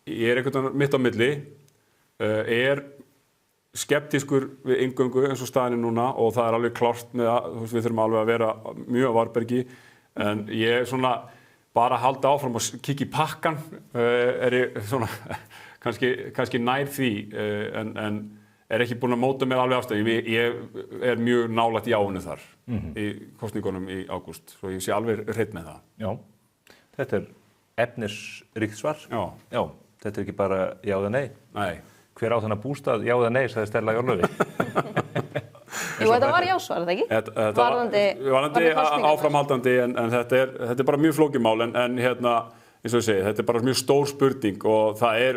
ég er einhvern veginn mitt á milli, er skeptískur við inngöngu eins og staðan núna og það er alveg klárt með að við þurfum alveg að vera mjög á varbergi, en ég er svona, bara halda áfram og kíkja í pakkan er ég svona kannski nær því en er ekki búinn að móta mér alveg afstöðu. Ég er mjög nálægt jáinu þar í kosningunum í ágúst, svo ég sé alveg hreinn með það. Já, þetta er efnisríkt svar. Já, þetta er ekki bara já eða nei. Nei. Hver á þennan bústað já eða nei, sagði Stella Jórlöfi. Jú, þetta var jásvar, þetta ekki? Varðandi áframhaldandi, en þetta er bara mjög flókið mál, en hérna, eins og ég segi, þetta er bara mjög stór spurning og það er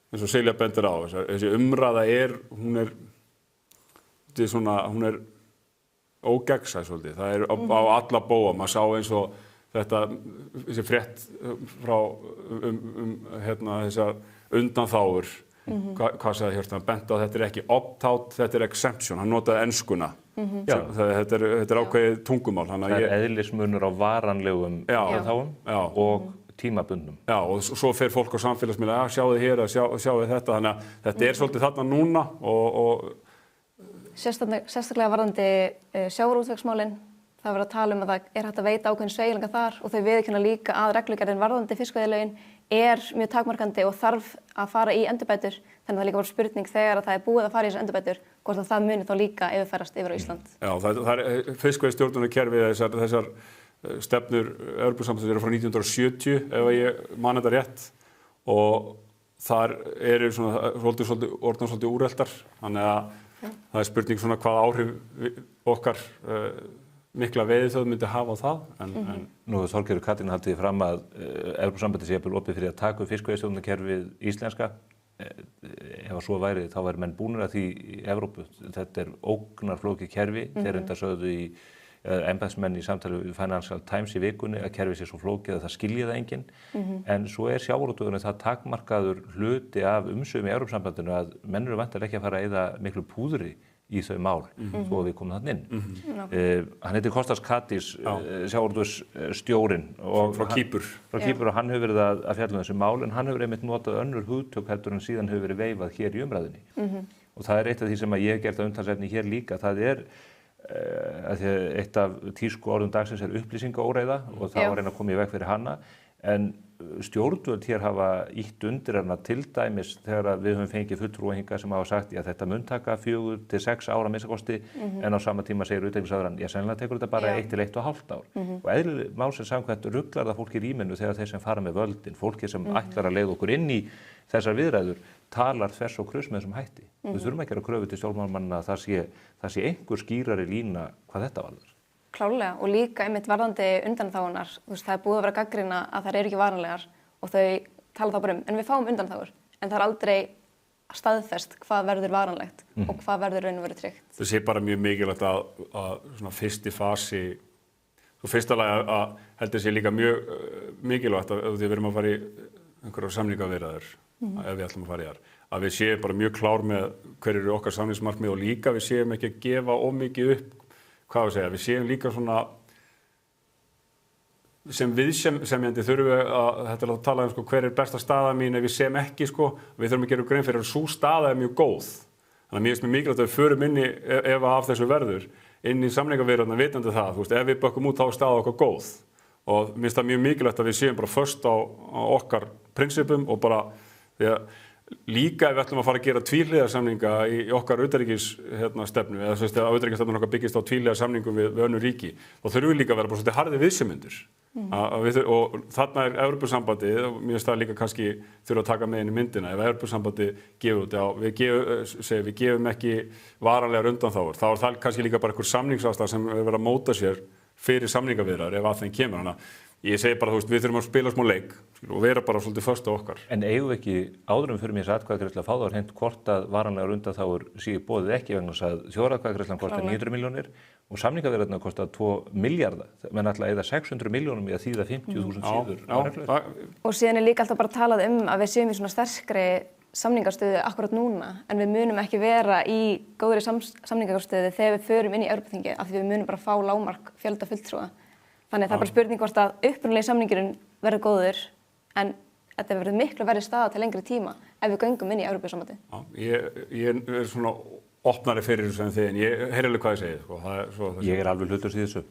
eins og Silja bendir á, þessi umræða hún er ógegnsæ svolítið, það er á alla bóa, maður sá eins og þessi frétt frá hérna þessar undanþágur, hvað sagði Hjörtur, hann benti á þetta er ekki opt-out, þetta er exemption, hann notaði enskuna. Þetta er ákveðið tungumál. Það er eðlismunur á varanlegum undanþágum og tímabundnum. Já, og svo fer fólk á samfélagsmiðla, sjáðu hér, sjáðu þetta, þannig að þetta er svolítið þarna núna og Sérstaklega varðandi sjávarútvegsmálin, það verður að tala að það er hægt að veita ákveðin sveigjanleika þar og þau viðurkenna líka að reglugerðin varðandi fiskveiðilögin er mjög takmarkandi og þarf að fara í endurbætur, þannig að það líka var spurning þegar að það er búið að fara í þessar endurbætur, hvort að það muni þá líka yfirfærast yfir á Ísland. Já, það er fiskveiðistjórnunarkerfi, þessar stefnur Evrópusambandsins eru frá 1970 ef ég man þetta rétt og þar eru svona svolítið úreltar, þannig að það er spurning svona hvað áhrif okkar mikla veiðiþjóð myndi hafa á það. Nú hefur Þorgerður Katrín haldið fram að Evrópusambandið sé opið fyrir að taka upp fiskveiðistjórnarkerfið íslenska. Ef svo væri þá væri menn búnir að því í Evrópu. Þetta er ógnarflókið kerfi. Þeir enda sögðu í embættismenn í samtali við Financial Times í vikunni að kerfið sé svo flókið að það skilji það enginn. En svo er sjávarútvegurinn það takmarkaður hluti af umsvifum í Evrópusambandinu að menn eru væntanlega ekki að fara að eyða miklu púðri í þau mál þó að við komum þarna inn. Hann heitir Kostas Katís, sjávarútvegsstjórinn frá Kýpur og hann hefur verið að fjalla þessu mál en hann hefur einmitt notað önnur hugtök heldur en síðan hefur verið veifað hér í umræðunni. Og það er eitt af því sem að ég hef gert að umtalsefni hér líka, það er eitt af tísku orðum dagsins er upplýsingaóreiða og það var reyna að koma í veg fyrir hana en stjórnvöld hér hafa ýtt undir hana til dæmis þegar við höfum fengið fulltrúa hingað sem hafa sagt að þetta mun taka 4 til 6 ára minnstakosti en á sama tíma segir utanríkisráðherrann sennilega tekur þetta bara 1 til 1,5 ár og eðli málsins samkvæmt ruglar það fólk í rýminu þegar þeir sem fara með völdin, fólki sem ætlar að leiða okkur inn í þessar viðræður talar þvers og kruss með þessum hætti. Við þurfum ekki að kröfu til stjórnmálamanna að það sé einhver skýrari lína hvað þetta varðar. Klárlega og líka einmitt varðandi undanþágunar, það er búið að vera gagnrýna að þær eru ekki varanlegar og þau tala þá bara en við fáum undanþágur en það er aldrei staðfest hvað verður varanlegt og hvað verður raun og verið tryggt. Það sé bara mjög mikilvægt að svona fyrsti fasi, svo fyrsta lagi að heldur sé líka mjög mikilvægt að því við erum að fara í einhverjar samningaviðræður ef við ætlum að fara í þar, að við séum bara mjög klár með hver eru okkar samningsmarkmið og líka við séum ekki að gefa of mikið upp, við séum líka svona sem viðsemjandi þurfum við þetta er að tala um hver er besta staða mín ef við séum ekki við þurfum að gera grein fyrir að sú staða er mjög góð. Þannig að mér finnst mikilvægt að við förum inn í ef af þessu verður inn í samningaviðræðurnar vitandi það, ef við bökkum út þá er staða okkar góð og mér finnst það mjög mikilvægt að við séum bara föst á okkar prinsipum og bara því að líka ef við ætlum að fara að gera tvíhliða samninga í okkar utanríkisstefnu eða þess að utanríkisstefnun okkar byggist á tvíhliða samningum við önnur ríki þá þurfum við líka að vera bara svolítið harðir viðsemjendur og þarna er Evrópusambandið og mér finnst það líka kannski þurfa að taka með inn í myndina ef Evrópusambandið gefur út við gefum ekki varanlegar undanþágur þá er það kannski líka bara einhver samningsástæða sem er verið að móta sér fyrir samningaviðræður ef að þeim kemur. ég segi bara, þú veist, við þurfum að spila smá leik og vera bara svolítið föst á okkar. En eigum við ekki áðurum fyrir mér þess atkvæðagreiðslu að fá þá hreint hvort að varanlegar undanþágur séu boðið ekki vegna þess að þjóðaratkvæðagreiðslan kostar 900 milljónir og samningaviðræðurnar kostar 2 milljarða. Menn ætla að eyða 600 milljónum í að þýða 50.000 síður. Og síðan líka alltaf bara talað að við séum í svona sterkri samningarstöðu akkurat núna, en við munum ekki vera í góðri samningarstöðu þegar við förum inn í Evrópuþingið, af því við munum bara fá lágmark fjölda fulltrúa. Þannig það er bara spurning hvort að upprunalegi samningurinn verður góður, en þetta verður miklu verri staða til lengri tíma ef við göngum inn í Evrópusambandið. Ég er svona opnari fyrir þessu en þið, en ég heyri alveg hvað ég segi. Sko. Ég er alveg hlutlaus í þessu.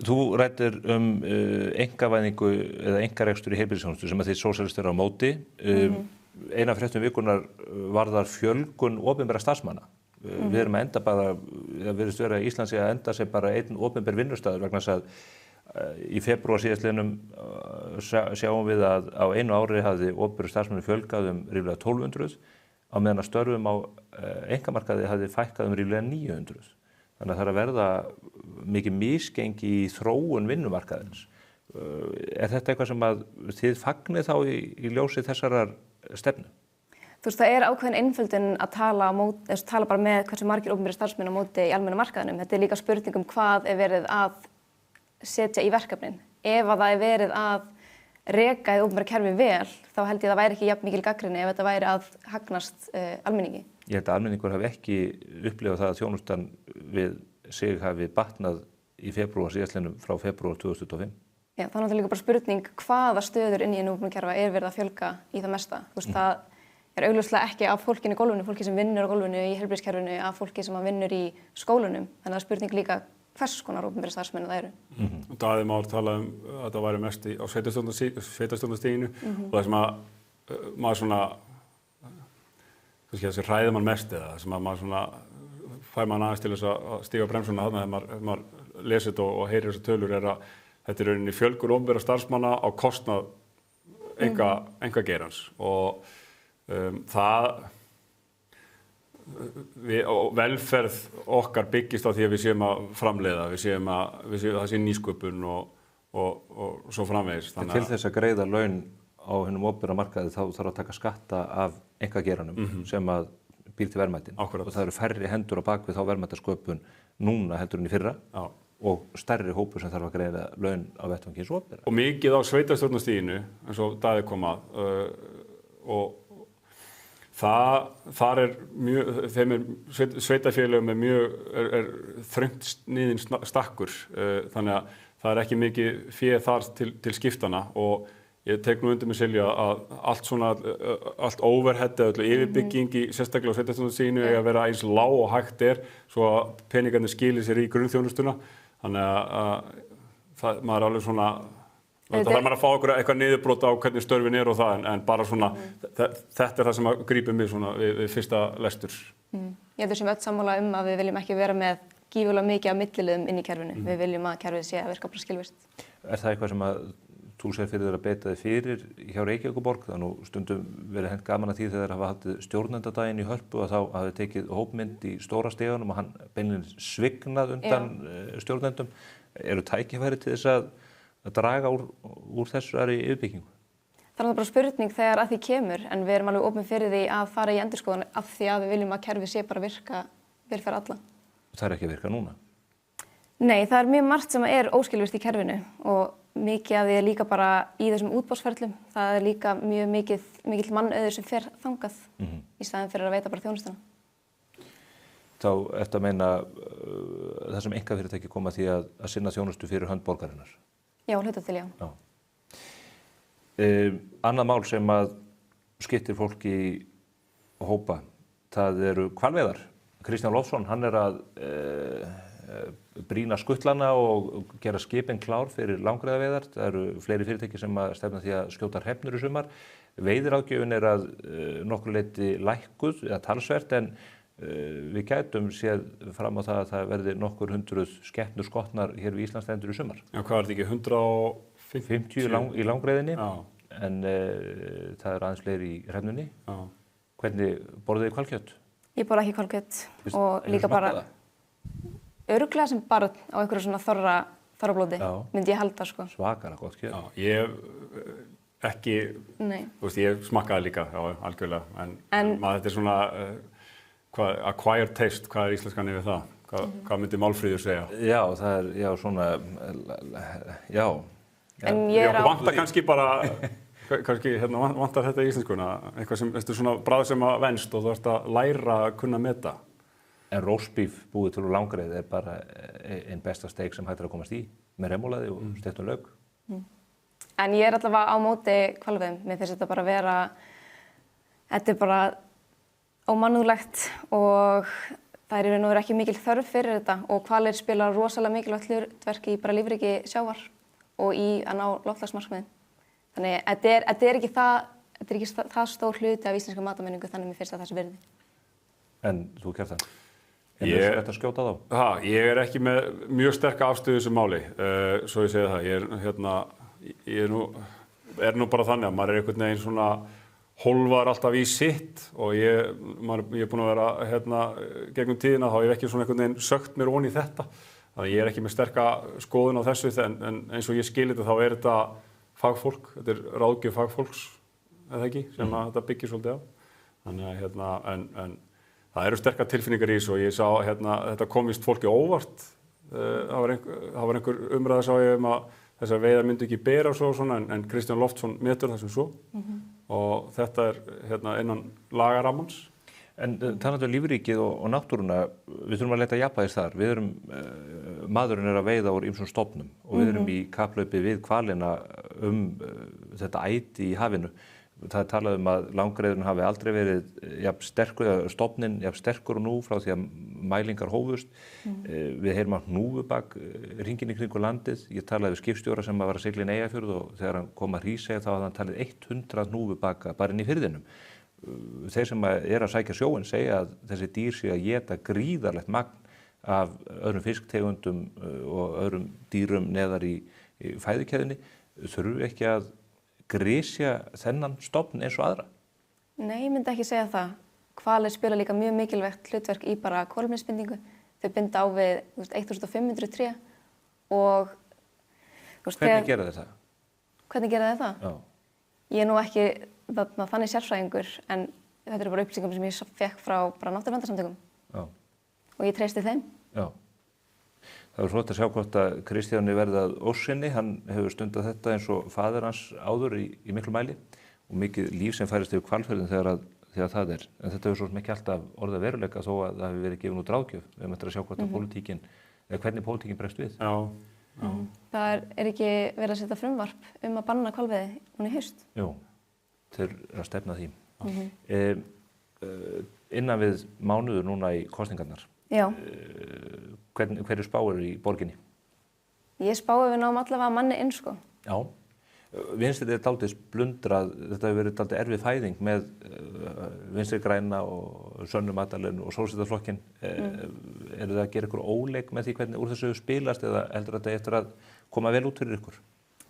Þú ræddir einkavæðingu eða einkarekstur í heilbrigðisþjónustu sem að þið sósíalistar eru á móti. Eina fréttum vikunar varðar fjölgun opinberra starfsmanna. Við erum að enda bara, það virðist vera að Ísland sé að enda sem bara einn opinber vinnustaður vegna þess að í febrúar síðastliðnum sjáum við að á einu ári hafði opinberu starfsmönnum fjölgað ríflega 1200 á meðan að störfum á einkamarkaði hafði fækkað ríflega 900. Þannig að það er að verða mikið misgengi í þróun vinnumarkaðins. Er þetta eitthvað sem að þið fagnið þá í ljósi þessarar stefnu? Þú veist, það er ákveðin einföldun að tala bara með hversu margir opinberir starfsmenn á móti í almenna markaðinum. Þetta er líka spurning hvað er verið að setja í verkefnin. Ef að það er verið að reka í opinbera kerfi vel, þá held ég að það væri ekki jafn mikil gagnrýni ef þetta væri að hagnast almenningi. Ég held að almenningur hafi ekki upplifað það að þjónustan við sig hafi batnað í febrúar síðastliðnum frá febrúar 2025. Já, það er náttúrulega líka bara spurning hvaða stöður inn í opinbera kerfa er verið að fjölga í það mesta. Þú veist, það er augljóslega ekki af fólkinu í gólfinu, fólki sem vinnur á gólfinu í heilbrigðiskerfinu, af fólki sem vinnur í skólunum. Þannig að það er spurning líka hvers konar opinberir starfsmenn það eru. Daði Már talaði að þetta væri mest á sveitarstjórnarstiginu og það sem að maður svona, þessi hræðir mann mest eða það sem að maður svona fær mann aðeins til þess að stíga bremsuna þarna þegar maður lesir þetta og heyrir þessar tölur er að þetta er rauninni fjölgun opinberra starfsmanna á kostnað einkageirans og velferð okkar byggist á því að við séum að framleiða, það sé nýsköpun og svo framvegis. Til þess að greiða laun á hinum opinbera markaði þá þarf að taka skatta af einkageiranum sem að býr til verðmætin. Og það eru færri hendur á bakvið þá verðmætasköpun núna heldur en í fyrra. Og stærri hópur sem þarf að greiða laun á vettvangi hins opinbera. Og mikið á sveitarstjórnarstiginu eins og Daði kom að og þar er mjög, þeim sveitarfélögum er þröngt niðinn stakkur, þannig að það er ekki mikið féð þar til skiptana og ég tek nú undir með Silja að allt overhead eða yfirbygging í sérstaklega á sveitarstjórnarstiginu eiga að vera eins lág og hægt er svo að peningarnir skilir sér í grunnþjónustuna, þannig að maður er alveg svona það þarf maður að fá eitthvað niðurbrot á hvernig störfin er og það, en bara svona, þetta er það sem grípur mig svona við fyrsta lestur. Ég held sem öll sammála að við viljum ekki vera með gífurlega mikið af milliliðum inn í kerfinu. Við viljum að kerfið sé að virka bara skilvirkt. Er það eitthvað sem að þú sér fyrir þér að beita þig fyrir hjá Reykjavíkurborg? Það nú stundum verið hent gaman að því þegar hafa haldið stjórnendadaginn í Hörpu og þá hafi tekið hópmynd í stóra steganum og hann beinlínis svignað undan stjórnendum. Eru tækifæri til þess að draga úr þessari yfirbyggingu? Það er bara spurning þegar að því kemur, en við erum alveg opin fyrir því að fara í endurskoðun af því að við viljum að kerfið sé bara virka vel fyrir alla. Það er ekki að virka núna? Nei, það er mjög margt sem er óskilvirkt í kerfinu og mikið af því er líka bara í þessum útboðsferlum. Það er líka mjög mikill mannauður sem fer þangað í staðinn fyrir að veita bara þjónustuna. Þá ertu að meina það sem einkafyrirtæki koma því að sinna þjónustu fyrir hönd borgarinnar? Já, hluta til, já. Annað mál sem að skiptir fólki í hópa, það eru hvalveiðar. Kristján Loftsson, hann er að brýna skuttlana og gera skipin klár fyrir langreyðaveiðar. Það eru fleiri fyrirtæki sem að stefna því að skjóta hrefnur í sumar. Veiðiráðgjöfin er að nokkru leyti lækkuð eða talsvert, en við gætum séð fram á það að það verði nokkur hundruð skepnur skotnar hér við Íslandsstrendur í sumar. Já, hvað er þetta ekki? 150 í langreyðinni, en það er aðeins fleiri í hrefnunni. Hvernig borðið þið hvalkjöt? Ég borða ekki hvalkjöt og líka bara örugglega sem barn á einhverju svona þorrablóti, myndi ég halda sko. Svakalega gott kjöt. Já, ég ekki, þú veist, ég smakkaði líka, já, algjörlega, en maður þetta svona, acquired taste, hvað íslenskan yfir það? Hvað myndi Málfríður segja? Já, það já, svona, já. En ég vantar kannski bara, vantar þetta í íslenskuna, eitthvað sem, þetta svona bragð sem að venst og þú ert að læra að kunna meta. En roastbeef búið til úr langreið bara einn besta steik sem hægt að komast í, með remulaði og steiktum lauk. En ég allavega á móti hvalveiðum. Mér finnst þetta bara vera, þetta bara ómannúðlegt og það í raun og veru ekki mikil þörf fyrir þetta og hvalir spila rosalega mikilvægt hlutverk í bara lífríki sjávar og í að ná loftslagsmarkmiðum. Þannig þetta er ekki það stór hluti af íslenska matamenningu, þannig mér finnst það þessi virði. En þú Kjartan? Ég er þetta að skjóta þá? Ég er ekki með mjög sterka afstöðu þessu máli, svo ég segi það. Ég er nú bara þannig að maður er einhvern veginn svona hólfar alltaf í sitt og ég er búinn að vera gegnum tíðina þá ég hef ekki svona einhvern veginn sökt mér onni í þetta. Þannig ég er ekki með sterka skoðun á þessu en eins og ég skil þetta þá er þetta fagfólk, þetta er ráðgjöf fagfólks, eða ekki, sem að þetta byggir svolítið á. Þannig að það eru sterkar tilfinningar í þessu og ég sá þetta kom víst fólki óvart. Það var einhver umræða sá ég að þessar veiðar myndu ekki bera og svona en Kristján Loftsson metur það sem svo og þetta er innan lagarammans. En talandi um lífríkið og náttúruna, við þurfum að leita jafnvægis þar. Maðurinn er að veiða úr ýmsum stofnum og við erum í kapphlaupi við hvalina þetta æti í hafinu. Það er talað að langreyðurinn hafi aldrei verið jafn sterkur, stofninn jafn sterkur og nú frá því að mælingar hófust. Við heyrum af hnúfubak hringinn í kringu landið. Ég talaði við skipstjóra sem var að sigla inn Eyjafjörð og þegar hann kom að Hrísey þá hafði hann talið 100 hnúfubaka bara inn í firðinum. Þeir sem að sækja sjóinn segja að þessi dýr séu að éta gríðarlegt magn af öðrum fisktegundum og öðrum dýrum neðar í fæðukeðjunni. Þurfum ekki að grisja þennan stofn eins og aðra? Nei, ég myndi ekki segja það. Hvalir spila líka mjög mikilvægt hlutverk í bara kolefnisbindingu. Þau binda á við 1500 tré og... Hvernig gera þeir það? Hvernig gera þeir það? Já. Ég er nú ekki þannig sérfræðingur en þetta eru bara upplýsingum sem ég fekk frá náttúruverndarsamtökum. Já. Og ég treysti þeim. Já. Það var flott að sjá hvort að Kristjáni verði að ósinni, hann hefur stundað þetta eins og faðir hans áður í miklu mæli og mikið líf sem færist yfir hvalfjörðin þegar það er. En þetta hefur svo sem ekki alltaf orðið veruleika þó að það hefur verið gefin út ráðgjöf. Við höfum eftir að sjá hvort að hvernig pólitíkin bregst við. Já. Það er ekki verið að setja frumvarp að banna hvalveiði núna í haust. Jú, þeir eru að stefna því. Innan við mánuður núna í kosningarnar. Já. Hverju spáir í borginni? Ég spái við náum allavega manni inn, sko. Já. Vinstrið er dálítið splundrað, þetta hefur verið dálítið erfið fæðing með Vinstri græna og Sönnu Magdalenu og Sósíaldemókrataflokkinn. Eru það að gera ykkur óleik með því hvernig úr þessu spilast eða heldur þetta eftir að koma vel út fyrir ykkur?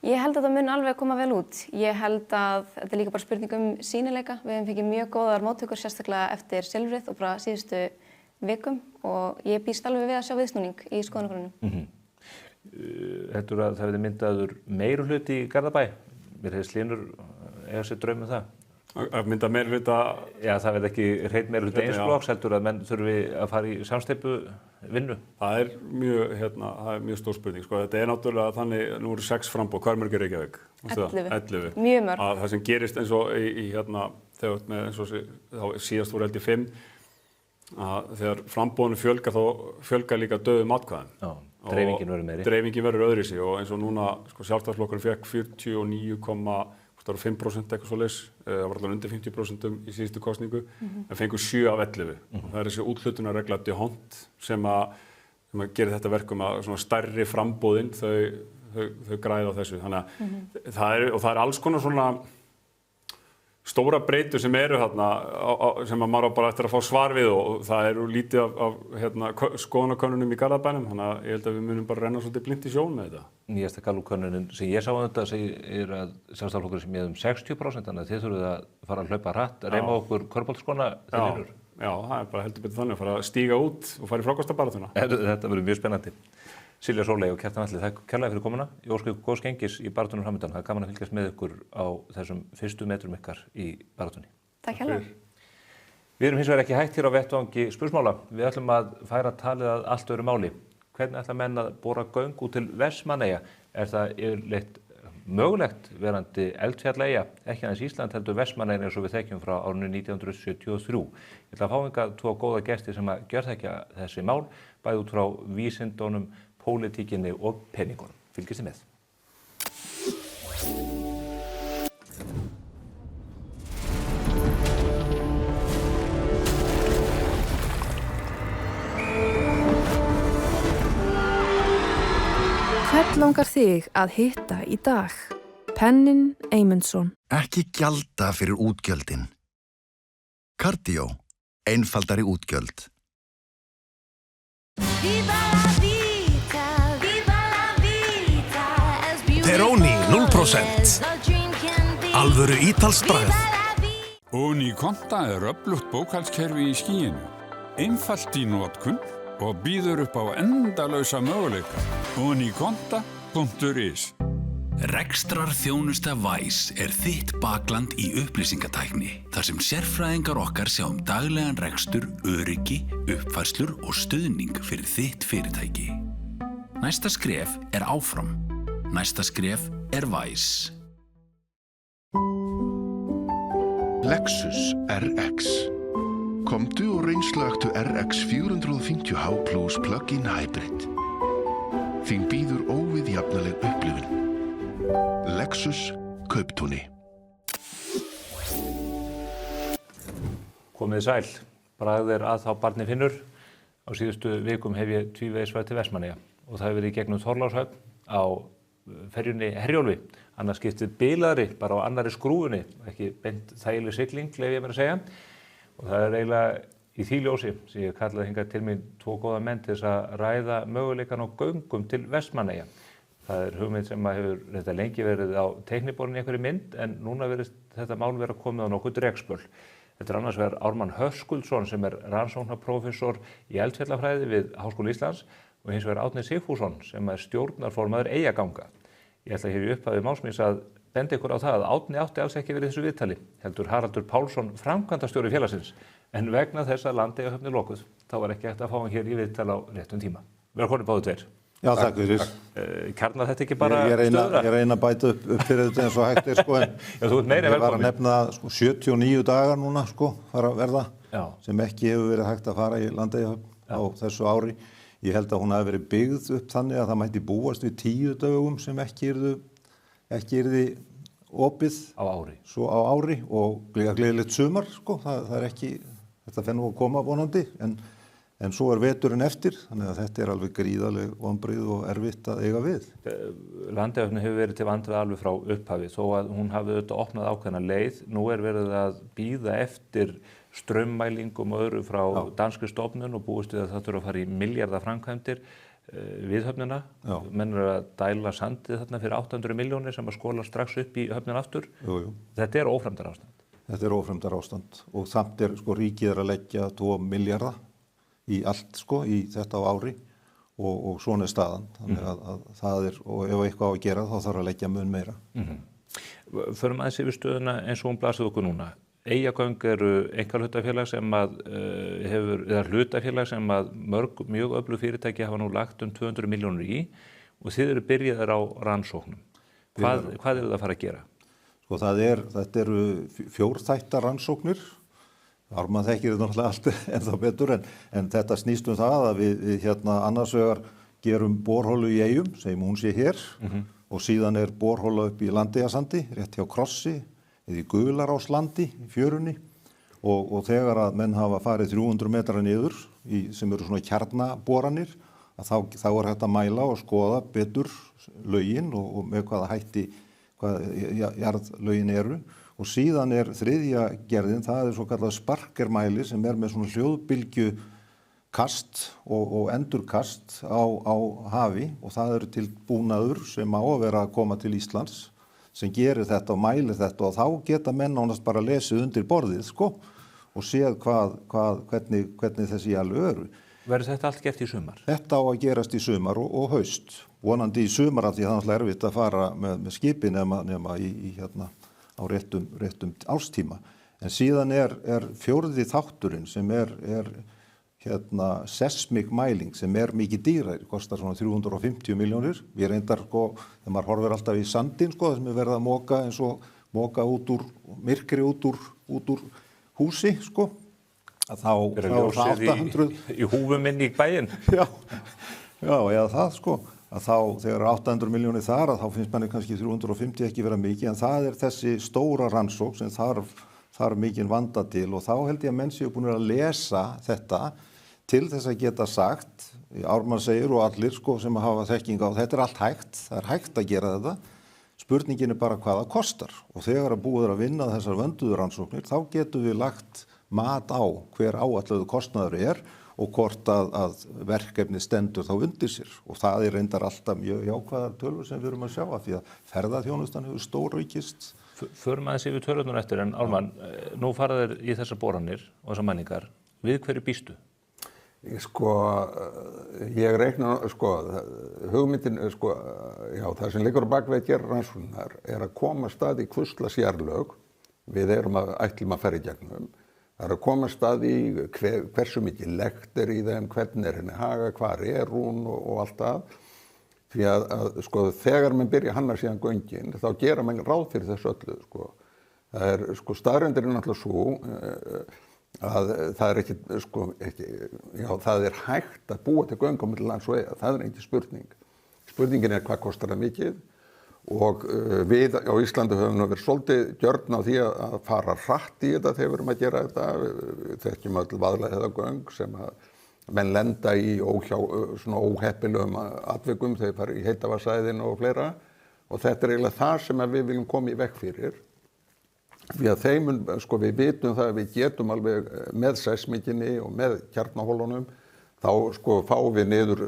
Ég held að þetta mun alveg koma vel út. Ég held að þetta er líka bara spurning sýnileika. Við hefum fengið mjög góðar móttökur, sérstaklega eftir silfrið og bara síðustu vikum og ég býst alveg við að sjá viðsnúning í skoðanakönnunum. Heldur að það verði myndaður meirihluti í Garðabæ? Mér hefði Slínur eiga sér draum um það. Að mynda meirihluta? Já, það verði ekki hreinn meirihluti eins flokks, heldur að menn þurfi að fara í samsteypu vinnu. Það er mjög stór spurning. Sko. Þetta er náttúrulega þannig, nú eru 6 framboð, hvað er mörg í Reykjavík? 11. Mjög mörg. Það sem gerist eins og þegar með eins og síðast voru held í 5, að þegar frambóðinu fjölgar þá fjölgar líka döðum atkvæðum. Já, dreifingin verður meiri. Dreifingin verður öðruvísi og eins og núna Sjálfstæðisflokkurinn fékk 49,5% eitthvað svoleiðis, það var allavega undir 50% í síðustu kosningu, en fengur 7 af 11. Það er þessi úthlutunarregla DeHont sem að gerir þetta verkum að svona stærri frambóðin þau græða á þessu. Þannig að það er alls konar svona stóra breytur sem eru þarna sem að maður bara eftir að fá svar við og það eru lítið af skoðanakönnunum í Garðabænum, þannig að ég held að við munum bara renna svolítið blint í sjón með þetta. Nýjasta Gallup-könnunin sem ég sá þetta segir að Sjálfstæðisflokkurinn sem ég 60%, þannig að þið þurfið að fara að hlaupa hratt, reyma okkur körfuboltaskóna þeir. Já, það er bara heldur betur þannig að fara að stíga út og fara í frákvastabaráttuna. Þetta verður mjög spennandi. Silja Sóley og Kjartan Atli, þakka kærlega fyrir komuna. Ég óska ykkur góðs gengis í baráttunni framöndan. Það gaman að fylgjast með ykkur á þessum fyrstu metrum ykkar í baráttunni. Takk hérlega. Við erum hins vegar ekki hægt hér á vettvangi spursmála. Við ætlum að færa talið að allt öðru máli. Hvernig ætla menn að bora göng út til Vestmannaeyja? Það yfirleitt mögulegt verandi eldfjallaeyja, ekki aðeins Ísland heldur Vestmannaeyja eins og við þekkjum frá árinu 1973. Ég ætla að fá hingað 2 góða gesti sem að gjörþekkja þessi mál, bæði út frá vísindunum, pólitíkinni og peningunum. Fylgist þið með. Hvern langar þig að hitta í dag? Pennin Eymundsson. Ekki gjalda fyrir útgjöldin. Cardio. Einfaldari útgjöld. Peroni 0%. Alvöru ítalskt bragð. Oni Konta öflugt bókhaldskerfi í skýinu. Einfalt í notkun og býður upp á endalausa möguleika. Onikonta.is Rekstrar þjónusta Væs þitt bakland í upplýsingatækni, þar sem sérfræðingar okkar sjá daglegan rekstur, öryggi, uppfærslur og stuðning fyrir þitt fyrirtæki. Næsta skref áfram. Næsta skref Væs. Lexus RX. Komdu og reynslagtu RX 450h Plus Plug-in Hybrid. Þín býður óviðjafnaleg upplifun. Lexus Kauptúni. Komið sæl. Bragð að þá barni finnur. Á síðustu vikum hef ég tvívegis farið til Vestmannaeyja og það hefur verið í gegnum Þorlákshöfn á ferjunni Herjólfi. Annars skiptið bilaðri bara á annarri skrúfunni, ekki beint þægileg sigling, leyfi ég mér að segja. Og það eiginlega í því ljósi sem ég kallaði hingað til mín 2 góða menn til þess að ræða möguleikann á göngum til Vestmannaeyja. Það hugmynd sem hefur þetta lengi verið á teikniborðinu í einhverju mynd en núna verið þetta mál vera komið á nokkuð rekspöl. Þetta annars vegar Ármann Höskuldsson sem rannsóknarprófessor í eldfjallafræði við Háskóla Íslands og hins vegar Árni Sigfússon sem stjórnarformaður Eyjaganga. Ég ætla hér í upphafi máls míns að benda ykkur á það að Árni átti alls ekki verið í þessu viðtali, heldur Haraldur Pálsson framkvæmdastjóri félagsins, en vegna þess að Landeyjahöfn lokuð, þá var ekki hægt að fá hann hér í viðtal á réttum tíma. Velkomin báðu tveir. Já, takk fyrir. Kjarnar þetta ekki bara stöðra? Ég reyna að bæta upp fyrir þetta eins og hægt sko, en já, þú ert meira velkomin. Ég var að nefna 79 dagar núna fara að verða, sem ekki hefur verið hægt að fara í Landeyjahöfn á þessu ári. Ég held að hún hafi verið byggð upp þannig að það mætti búast við 10 dögum sem ekki yrði opið á ári og gleðilegt sumar, það ekki, þetta fer nú að koma vonandi, en svo veturinn eftir, þannig að þetta alveg gríðarleg vonbrigði og erfitt að eiga við. Landeyjahöfn hefur verið til vandræða alveg frá upphafi, þó að hún hafi auðvitað opnað ákveðna leið. Nú verið að bíða eftir straummælingum og öðru frá danskri stofnun og búist við að það þurfa að fara í milljarða framkvæmdir við höfnina. Menn að dæla sandið þarna fyrir 800 milljónir sem að skóla strax upp í höfnina aftur. Jú. Þetta ófremdarástand. Þetta ófremdarástand og samt ríkið að leggja 2 milljarða í allt í þetta á ári og svona staðan. Þannig að það og ef eitthvað á að gera þá þarf að leggja mun meira. Förum aðeins yfir stöðuna eins og hún blasir okkur núna. Eyjagöng einkahlutafélag sem eða hlutafélag sem mörg mjög öflug fyrirtæki hafa nú lagt 200 milljónir í og þið eru byrjaðir á rannsóknum. Hvað eru það að fara að gera? Þetta eru 4 þættar rannsóknir. Ármann þekkir þetta náttúrulega allt ennþá betur en þetta snýst það að við annars vegar gerum borholu í Eyjum, segjum hún sé hér og síðan borhola upp í Landeyjasandi, rétt hjá Krossi eða í Gularárslandi í fjörunni og þegar að menn hafa farið 300 metra niður sem eru svona kjarnaboranir þá hægt að mæla og skoða betur lögin og með hvaða hætti jarðlögin eru og síðan þriðja gerðin, það svo kallað sparkermæli sem með svona hljóðbylgju kast og endurkast á hafi og það til búnaður sem á að vera að koma til Íslands sem gerir þetta og mælir þetta og þá geta menn nánast bara lesið undir borðið og séð hvernig þessi jarðlög eru. Verður þetta allt gert í sumar? Þetta á að gerast í sumar og haust. Vonandi í sumar af því það er náttúrulega erfitt að fara með skipi nema í hérna á réttum ástíma. En síðan er fjórði þátturinn sem er hérna seismic mæling sem er mikið dýrari, kostar svona 350 milljónir. Ég reyndar sko, þegar maður horfir alltaf í sandinn sko, sem er verið að moka eins og moka út úr myrkri út úr húsi sko. Að þá er það 800 í húfum inn í bæinn. Já, eða það sko. Að þá þegar 800 milljónir þar að þá finnst manni kannski 350 ekki vera mikið, en það er þessi stóra rannsókn sem þarf mikinn vanda til og þá held ég að menn séu búin að lesa þetta til þess að geta sagt, Ármann segir og allir sko sem hafa þekking á, þetta er allt hægt, það er hægt að gera þetta, spurningin er bara hvað það kostar og þegar að búið að vinna þessar vönduðu rannsóknir þá getum við lagt mat á hver áætlaður kostnaður og hvort að verkefni stendur þá undir sér og það er reyndar alltaf mjög jákvæðar tölur sem við erum að sjá af því að ferðaþjónustan hefur stóraukist. Förum aðeins yfir tölurnar eftir en Ármann, nú fara þeir í þessar boranir og þessar mælingar. Við hverju býstu? Ég reikna, hugmyndin, já, það sem liggur á bakvið að gera rannsóknar að koma stað í hvurslags jarðlög. Við ætlum að fara í gegnum. Það er að koma stað í hversu mikið lekt er í þeim, hvernig er henni haga, hvar er hún og allt það. Því að þegar mann byrja að hanna síðan göngin, þá gera mann ráð fyrir þessu öllu. Það er staðreyndin náttúrulega svo að það er það er hægt að búa til göng á milli lands og eyja, það er ekki spurning. Spurningin er hvað kostar það mikið. Og við á Íslandi höfum verið svolítið gjörn á því að fara hratt í þetta þegar við erum að gera þetta. Við þekkjum öll Vaðlaheiðargöng sem að menn lenda í svona óheppilegum atvikum þegar fara í Heitavatnssvæðinu og fleira. Og þetta er eiginlega það sem við viljum koma í veg fyrir. Því að við vitum það að við getum alveg með seismikinni og með kjarnahólunum þá fáum við niður,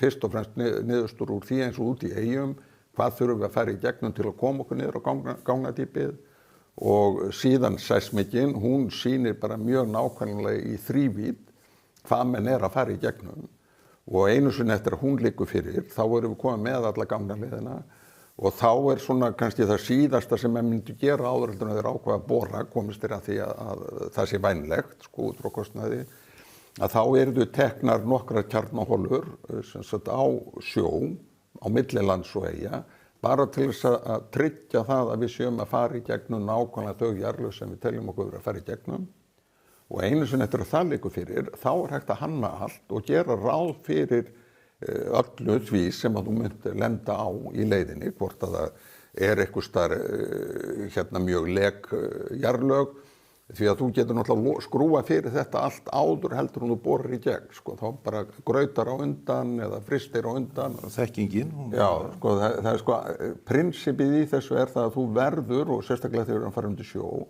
fyrst og fremst niðurstöður úr því eins og út í eyjum. Hvað þurfum við að fara í gegnum til að koma okkur niður á gangnadýpið og síðan seismikinn, hún sýnir bara mjög nákvæmlega í þrívídd hvað menn er að fara í gegnum og einu sinni eftir að hún liggur fyrir þá erum við komið með alla gangnaliðina og þá er svona kannski það síðasta sem menn myndu gera áður heldur en þeir ákveða að bora komist þeir að því að það sé vænlegt út frá kostnaði að þá eru þau teknar nokkrar kjarnahólur sem sagt á sjó á milli lands og eyja, bara til þess að tryggja það að við séum að fara í gegnum nákvæmlega þau jarðlög sem við teljum okkur að fara í gegnum. Og einu sinni eftir að það liggur fyrir, þá er hægt að hanna allt og gera ráð fyrir öllu því sem að þú myndir lenda á í leiðinni, hvort að það er einhvers staðar mjög lek jarðlög, því að þú getur náttúrulega skrúa fyrir þetta allt áður heldur þú borir í gegn, þá bara grautar á undan eða fristir á undan. Þekkingin. Já, það er prinsipið í þessu er það að þú verður, og sérstaklega þegar við erum að fara undir sjó,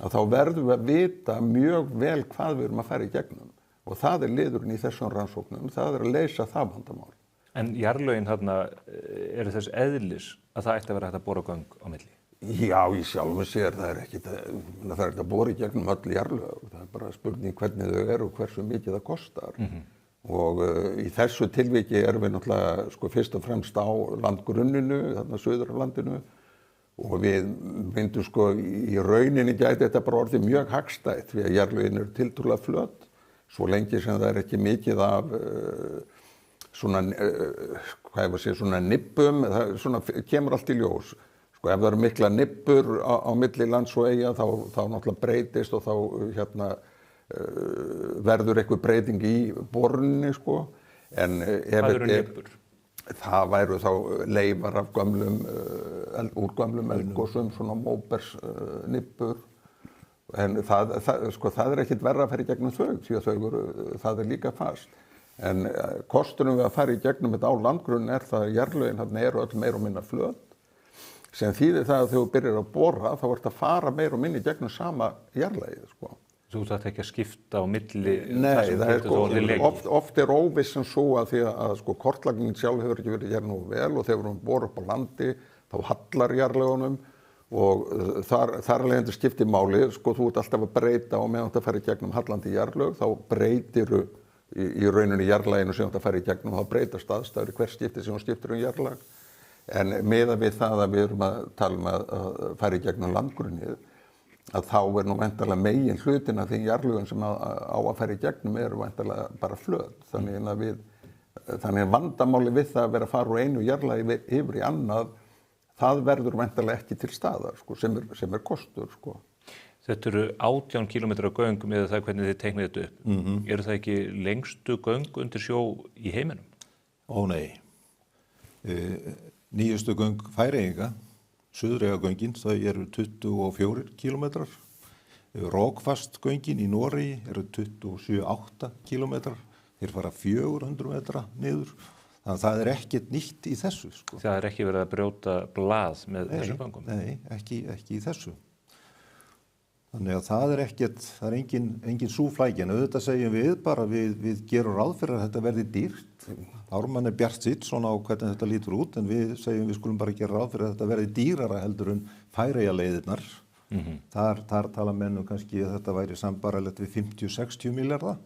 að þá verðum við að vita mjög vel hvað við erum að fara í gegnum. Og það er liðurinn í þessum rannsóknum, það er að leysa það vandamál. En jarðlögin þarna eru þess eðlis að það ætti að vera hægt að bora göng á milli? Já, í sjálfu sér, það er ekki að bora í gegnum öll jarðlög. Það er bara spurning hvernig þau eru og hversu mikið það kostar. Og í þessu tilviki erum við náttúrulega fyrst og fremst á landgrunninu, þarna suður af landinu. Og við myndum í rauninni gæti þetta bara orðið mjög hagstætt því að jarðlögin eru tiltölulega flöt. Svo lengi sem það er ekki mikið af svona nibbum, það kemur allt í ljós. Ef það eru mikla nibbur á milli lands og eyja þá náttúrulega breytist og þá verður eitthvað breyting í borunni En hvað eru nibbur? Það væru þá leifar af úr gömlum eldgosum, svona móbersnibbur. En það er ekkert verra að fara í gegnum þau, því að það er líka fast. En kostunum við að fara í gegnum þetta á landgrunn er það að jarðlögin eru öll meira og minna flöt. Sem þýðir það að þegar þú byrjar að bora þá ert að fara meira og minni gegnum sama jarðlagið. Þú þarft ekki að skipta á milli? Nei, það er oft er óvissan svo að því að kortlagningin sjálf hefur ekki verið gerð nógu vel og þegar við erum bora upp á landi þá hallar jarðlagunum og þar leiðandi skiptir máli, þú ert alltaf að breyta og meðan þetta fer í gegnum hallandi jarðlög þá breytiru í rauninni jarðlaginu sem þetta fara í gegnum, þá breytast aðstæður í hver skipti sem hún skiptir jarðlag. En miðað við það að við erum að tala að fara í gegnum landgrunnið, að þá nú væntanlega megin hlutin af þeim jarðlögum sem á að fara í gegnum eru væntanlega bara flöt. Þannig að vandamáli við það að vera að fara úr einu jarðlagi yfir í annað, það verður væntanlega ekki til staðar, sko, sem er kostur, sko. Þetta eru 18 kilometra göng með það hvernig þið teiknið þetta upp. Eru það ekki lengstu göng undir sjó í heiminum? Ó nei. Nýjustu göng Færeyinga, Suðureyjagöngin, þau eru 24 kilometrar. Rokfast göngin í Noregi eru 27-8 kilometrar. Þeir fara 400 metra niður. Þannig að það er ekkert nýtt í þessu, sko. Það er ekki verið að brjóta blað með þessum göngum? Nei, ekki í þessu. Þannig að það er engin súflækja, en auðvitað segjum við bara, við gerum ráð fyrir að þetta verði dýrt. Ármann er bjartsýnn svona á hvernig þetta lítur út, en við segjum við skulum bara gera ráð fyrir að þetta verði dýrara heldur en Færeyjaleiðirnar. Þar tala menn kannski að þetta væri sambaralegt við 50-60 milljarða.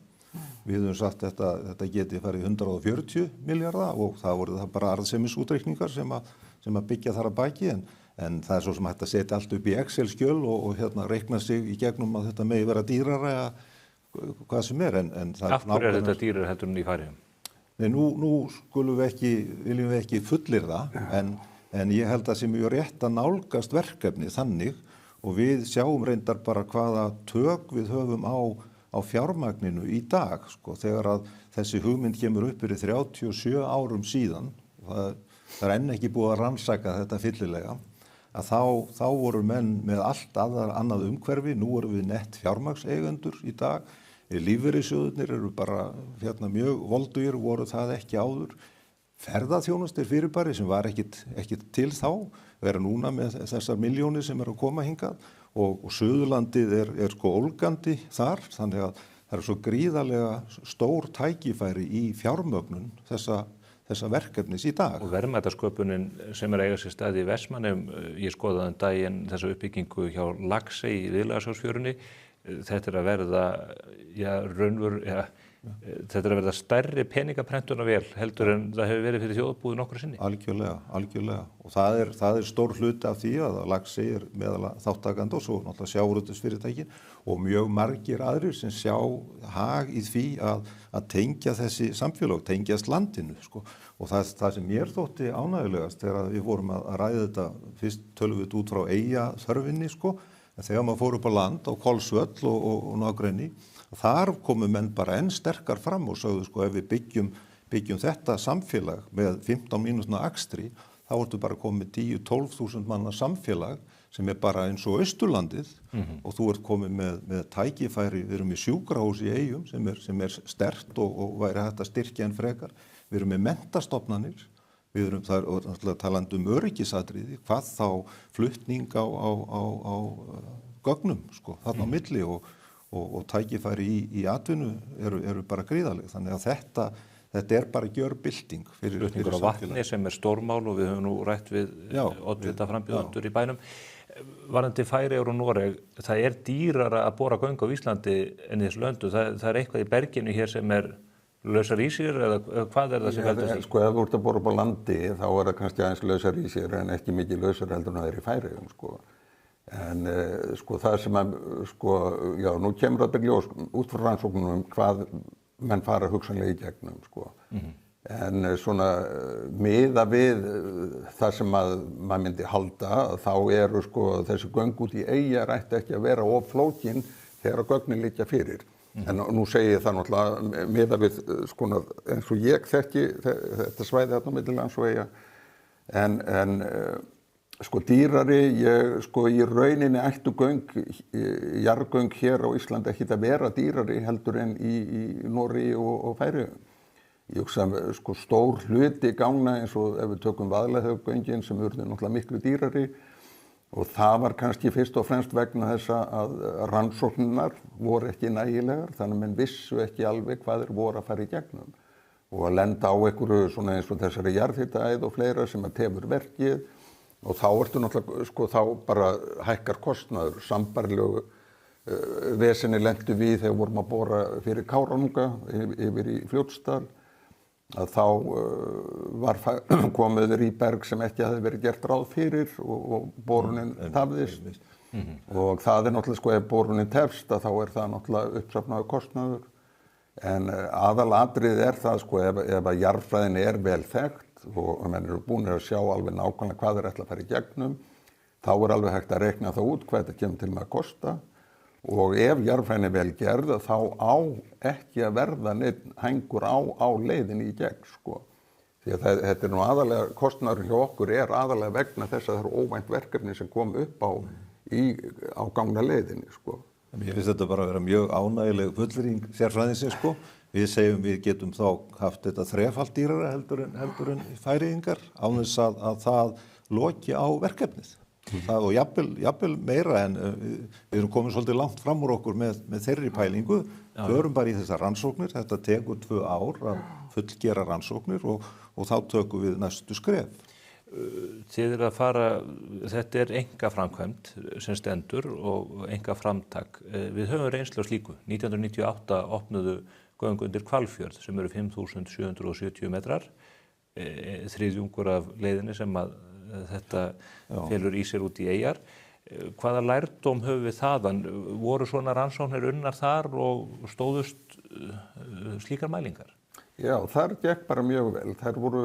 Við höfum sagt að þetta geti farið 140 milljarða og það voru það bara arðsemisútreikningar sem að byggja þar að baki, en það er svo sem hægt að setja allt upp í Excel-skjöl og reikna sig í gegnum að þetta megi vera dýrara eða hvað sem er. Af hverju er þetta dýrara heldur en í Færeyjum? Nei, nú viljum við ekki fullyrða, en ég held að það sé mjög rétt að nálgast verkefni þannig og við sjáum reyndar bara hvaða tök við höfum á fjármagninu í dag, sko, þegar að þessi hugmynd kemur upp fyrir 37 árum síðan, það er enn ekki búið að rannsaka þetta fyllilega, að þá voru menn með allt annað umhverfi, nú erum við nett fjármagnseigendur í dag, lífeyrissjóðirnir eru bara mjög voldugir, voru það ekki áður. Ferðaþjónusta er fyrirbæri sem var ekkit til þá, vera núna með þessar milljónir sem eru að koma hingað og Suðurlandið er sko ólgandi þar, þannig að það er svo gríðarlega stór tækifæri í fjármögnun þessa verkefnis í dag. Og verðmætasköpunin sem er eiga sér stað í Vestmannaeyjum, ég skoðaði daginn þessa uppbyggingu hjá Laxey í Viðlagasjóðsfjörunni, þetta er að verða, þetta er að verða stærri peningaprentunarvél heldur en það hefur verið fyrir þjóðarbúið nokkru sinni. Algjörlega. Og það er stór hluti af því að Laxey er meðal þáttakandi og svo náttúrulega sjávarútvegsfyrirtækin og mjög margir aðrir sem sjá hag í því að tengja þessi samfélög, tengjast landinu, sko. Og það sem mér þótti ánægjulegast þegar við vorum að ræða þetta, fyrst tölum við út frá eyjaþörfinni, sko, en þegar maður fór upp á land á Hvolsvöll og nágrenni, þar komu menn bara enn sterkar fram og sögðu, sko, ef við byggjum þetta samfélag með 15 mínútna akstri, þá ertu bara komið 10-12.000 manna samfélag sem er bara eins og Austurlandið og þú ert komið með tækifæri, við erum í sjúkrahús í Eyjum sem er sterkt og væri hægt að styrkja enn frekar, við erum með menntastofnanir, við erum þar talandi öryggisatriði, hvað þá flutning á gögnum, sko, þarna á milli og tækifæri í atvinnu eru bara gríðarleg, þannig að þetta er bara gjörbylting fyrir flutningur á vatni sem er stórmál og við höfum nú rætt við oddvita frambjóðendur í bænum. Varðandi Færeyjar og Noreg, það er dýrara að bora göng á Íslandi en í þessu löndu, það er eitthvað í berginu hér sem er lausar í sér eða hvað er það sem veldur því? Sko, ef þú ert að bora upp á landi þá er það kannski aðeins lausar í sér en ekki mikið lausar heldur en það er í Færeyjum, sko. En sko það sem að, sko, já, nú kemur það byrjljós út frá rannsóknum hvað menn fara hugsanlega í gegnum, sko. En svona miða við það sem maður myndi halda, þá eru sko þessi göng út í eyjar ætti ekki að vera of flókin þegar gögnin liggja fyrir. En nú segi ég það náttúrulega miða við sko eins og ég þekki þetta svæði þarna á milli lands og eyja. En sko dýrari, sko í rauninni ættu jarðgöng hér á Íslandi ekki að vera dýrari heldur en í Noregi og Færeyjum. Ég hugsa sko stór hluti gangna eins og ef við tökum Vaðlaheiðargöngin sem urðu náttúrulega miklu dýrari og það var kannski fyrst og fremst vegna þess að rannsóknirnar voru ekki nægilegar þannig að menn vissu ekki alveg hvað þeir voru að fara í gegnum og að lenda á einhverju svona eins og þessari jarðhitaæð og fleira sem að tefur verkið og þá ertu náttúrulega sko þá bara hækkar kostnaður, sambærilegu vesenni lentu við þegar vorum að bora fyrir Kárahnjúka yfir í Fljótsdal, að þá var komið í berg sem ekki hafði verið gert ráð fyrir og borunin tafðist. Og það náttúrulega, sko, ef borunin tefst, þá það náttúrulega uppsafnaður kostnaður. En aðalatriðið það, sko, ef að jarðfræðin vel þekkt og menn eru búin að sjá alveg nákvæmlega hvað ætla að fara í gegnum, þá alveg hægt að reikna það út hvað þetta kemur til með að kosta. Og ef jarðfræðin vel gerð, þá á ekki að verða neitt hængur á leiðinni í gegn, sko. Því að þetta nú aðalega, kostnaður hjá okkur aðalega vegna þess að það eru óvænt verkefni sem kom upp á gangna leiðinni, sko. Mér finnst þetta bara að vera mjög ánægileg fullyrðing sérfræðingsins, sko. Við segjum við getum þá haft þetta þrefalt dýrara heldur en Færeyingar án þess að það loki á verkefnið. Það og jafnvel meira en við erum komin svolítið langt fram úr okkur með þeirri pælingu. Við erum bara í þessar rannsóknir, þetta tekur 2 ár að fullgera rannsóknir og þá tökum við næstu skref. Þið að fara, þetta einkaframkvæmd sem stendur og einkaframtak. Við höfum reynslu á slíku. 1998 opnuðu göng undir Hvalfjörð sem eru 5.770 metrar, þriðjungur af leiðinni sem að þetta felur í sér út í eyjar. Hvaða lærdóm höfum við þaðan? Voru svona rannsóknir unnar þar og stóðust slíkar mælingar? Já, þar gekk bara mjög vel. Þar voru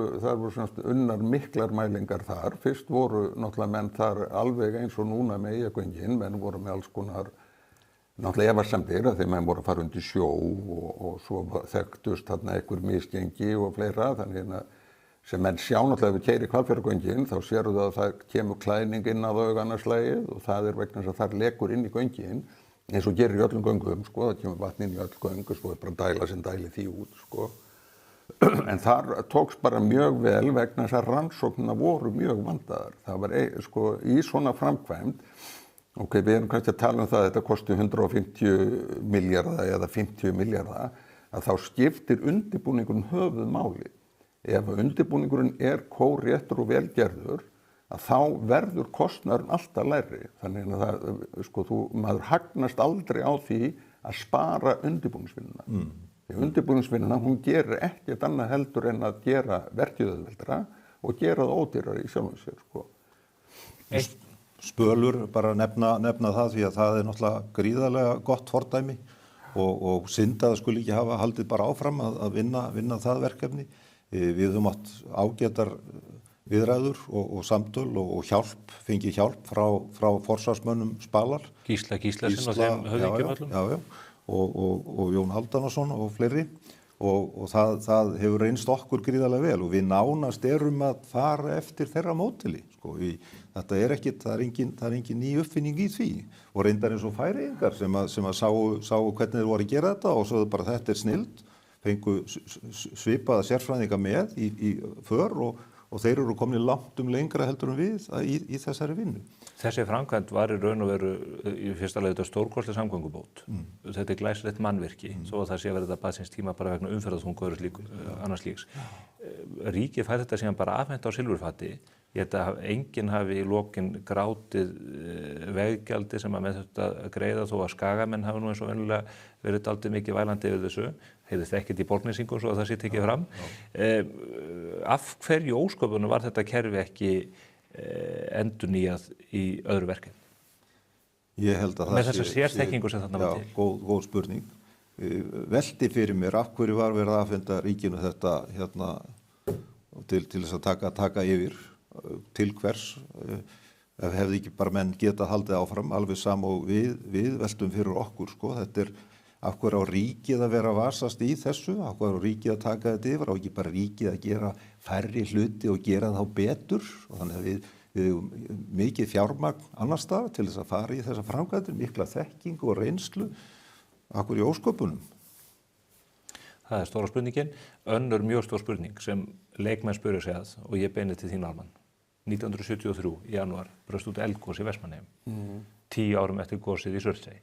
unnar miklar mælingar þar. Fyrst voru náttúrulega menn þar alveg eins og núna með Eyjagöngin, menn voru með alls konar náttúrulega efasemdir að þeir menn voru að fara undir sjó og svo þekktust þarna einhver misgengi og fleira, þannig að sem menn sjá náttúrulega ef við keyri Hvalfjarðargöngin þá sérðu það að það kemur klæðning inn að augaannarslægið og það vegna þess að það lekur inn í göngin eins og gerir í öllum göngum, sko, það kemur vatn inn í öll göng og svo bara dæla sem dæli því út, sko. En þar tókst bara mjög vel vegna þess að rannsóknina voru mjög vandaðar. Það var sko í svona framkvæmd, ok, við erum kannski að tala um það að þetta kosti 150 milljarða eða 50 milljarða, að þá skiptir undirbúningurinn höfuðmáli. Ef undirbúningurinn kórréttur og velgerður, að þá verður kostnaðurinn alltaf lægri. Þannig að það, sko, maður hagnast aldrei á því að spara undirbúningsvinnuna. Því undirbúningsvinnuna, hún gerir ekkert annað heldur en að gera verkið auðveldara og gera það ódýrara í sjálfum sér, sko. Spölur, bara nefna það því að það náttúrulega gríðarlega gott fordæmi og synd að það skuli ekki hafa haldið bara áfram að vinna það verkefni. Við höfum átt ágætar viðræður og samtöl og fengið hjálp frá forsvarsmönnum Spalar. Gísla Gíslason og þeim höfðingjum öllum. Já, og Jón Hálfdanarson og fleiri. Og það hefur reynst okkur gríðarlega vel og við nánast erum að fara eftir þeirra módeli. Sko, það er engin ný uppfinning í því. Og reyndar eins og Færeyingar sem að sáu hvernig þeir voru að gera þetta og svo bara þetta snilld. Fengu svipaða sérfræðinga með í för og þeir eru komin langt lengra heldur við í þessari vinnu. Þessi framkvæmd var í raun og veru í fyrsta lagi þetta stórkostleg samgöngubót. Þetta glæsilegt mannvirki, svo að það sé að vera þetta barnsins tíma bara vegna umferðarþunga og annars slíks. Ríkið fær þetta síðan bara afhent á silfurfati. Ég held að enginn hafi í lokin grátið veggjaldi sem að með þetta greiða þó að skagamenn hafi nú eins og venjulega verið dálítið mikið vælandi yfir þessu. Heyrðist ekkert í Borgnesingum svo að það sé tekið fram. Af hverju ósköpunum var þetta kerfi ekki endurnýjað í öðru verkefni? Ég held að með þessa sérþekkingu sem þarna var til. Já, góð spurning. Velti fyrir mér af hverju var verið að afhenda ríkinu þetta til þess að taka yfir. Til hvers, ef hefði ekki bara menn geta haldið áfram, alveg sama og við veltum fyrir okkur, sko. Þetta af hverju á ríkið að vera að vasast í þessu, af hverju á ríkið að taka þetta yfir, á ekki bara ríkið að gera færri hluti og gera þá betur. Og þannig að við mikið fjármagn annars staðar til þess að fara í þessa framkvæmdir, mikla þekkingu og reynslu, af hverju ósköpunum. Það stóra spurningin. Önnur mjög stór spurning sem leikmenn spurðu sig að og ég beini til þín Ármann. 1973 í janúar braust út eldgos í Vestmannaeyjum. 10 árum eftir gosið í Surtsey.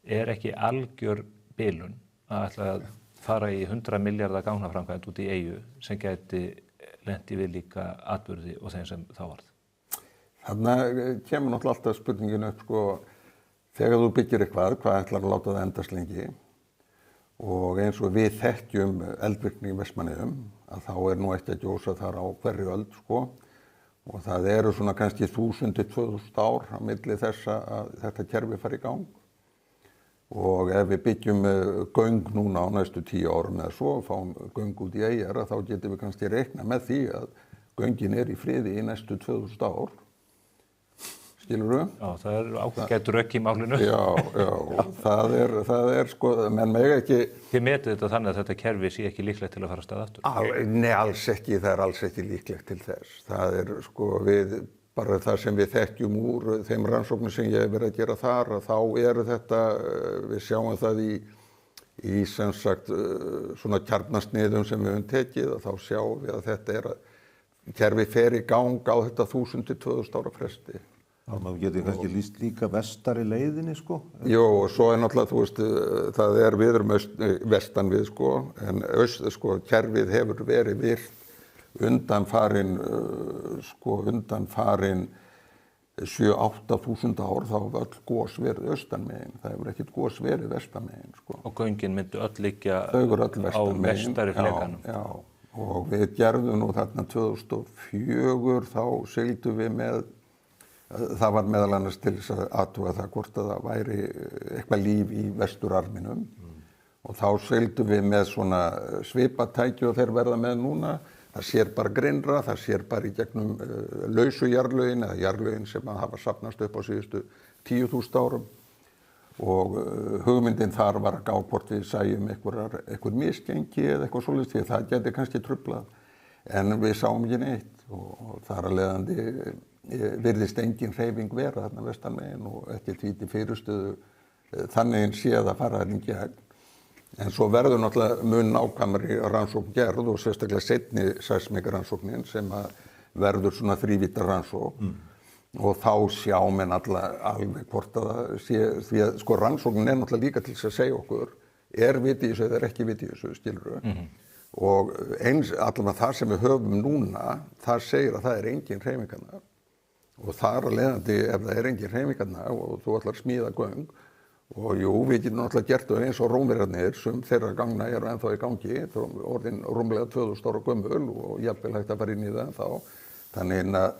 Ekki algjör bilun að ætla að fara í 100 milljarða gangaframkvæmd út í eyju sem gæti lent í viðlíka atburði og þeim sem þá varð? Þarna kemur náttúrulega alltaf spurningin upp, sko, þegar þú byggir eitthvað, hvað ætlar að láta það endast lengi og eins og við þekkjum eldvirkni í Vestmannaeyjum að þá nú ekki að gjósa þar á hverju öld sko og það eru svona kannski 1000 til 2000 ár á milli þess að þetta kerfi fari í gang og ef við byggjum göng núna á næstu 10 árum eða svo og fáum göng út í eyjar þá getum við kannski reikna með því að göngin í friði í næstu 2000 ár. Skilurðu? Já, það ágætt rökk í málinu. Já, það er sko, menn mega ekki... Þið metið þetta þannig að þetta kerfi sé ekki líklegt til að fara af stað aftur? Nei, alls ekki, það er alls ekki líklegt til þess. Það er sko, bara það sem við þekkjum úr þeim rannsóknum sem ég hef verið að gera þar, að þá eru þetta, við sjáum það í sem sagt svona kjarnasniðum sem við höfum tekið og þá sjáum við að þetta að kerfi fer í gang á þetta 1000 til 2000 ára fresti. Já, maður getur kannski lýst líka vestari leiðinni, sko. Jú, og svo náttúrulega, þú veist, það við erum vestan við, sko, en kerfið hefur verið virkt undanfarin 7-8.000 ár, þá hefur öll gos verið austanmegin, það hefur ekkert gos verið vestanmegin, sko. Og göngin myndu öll liggja á vestari flekanum. Já, og við gerðum nú þarna 2004, þá sigldum við með það var meðal annars til þess að athuga það hvort að það væri eitthvað líf í vesturarminum og þá sigldum við með svona svipatæki og þeir verða með núna. Það sér bara grynnra, það sér bara í gegnum lausu jarðlögin eða jarðlögin sem að hafa safnast upp á síðustu 10.000 árum og hugmyndin þar var að gá hvort við sæjum einhver misgengi eða eitthvað svoleiðis því það geti kannski truflað en við sáum ekki neitt og þar að leiðandi virðist engin hreyfing vera þarna vestanmegin og ekki tvíti fyrirstöðu þannig séð að fara þarna í gegn. En svo verður náttúrulega mun nákvæmari rannsókn gerð og sérstaklega seinni seismikarannsóknin sem að verður svona þrívídda rannsókn og þá sjá menn alveg hvort að það sé, því að sko rannsóknin náttúrulega líka til þess að segja okkur vit í þessu eða ekki vit í þessu, skilurðu. Og eins allavega það sem við höfum núna, það segir að það engin hreyfingarna og þar að leiðandi ef það engin hreyfingarna og þú ætlar að smíða göng og jú, við getum náttúrulega gert það eins og Rómverjarnir sem þeirra gangna eru ennþá í gangi, orðin rúmlega 2000 ára gömul og jafnvel hægt að fara inn í það ennþá. Þannig að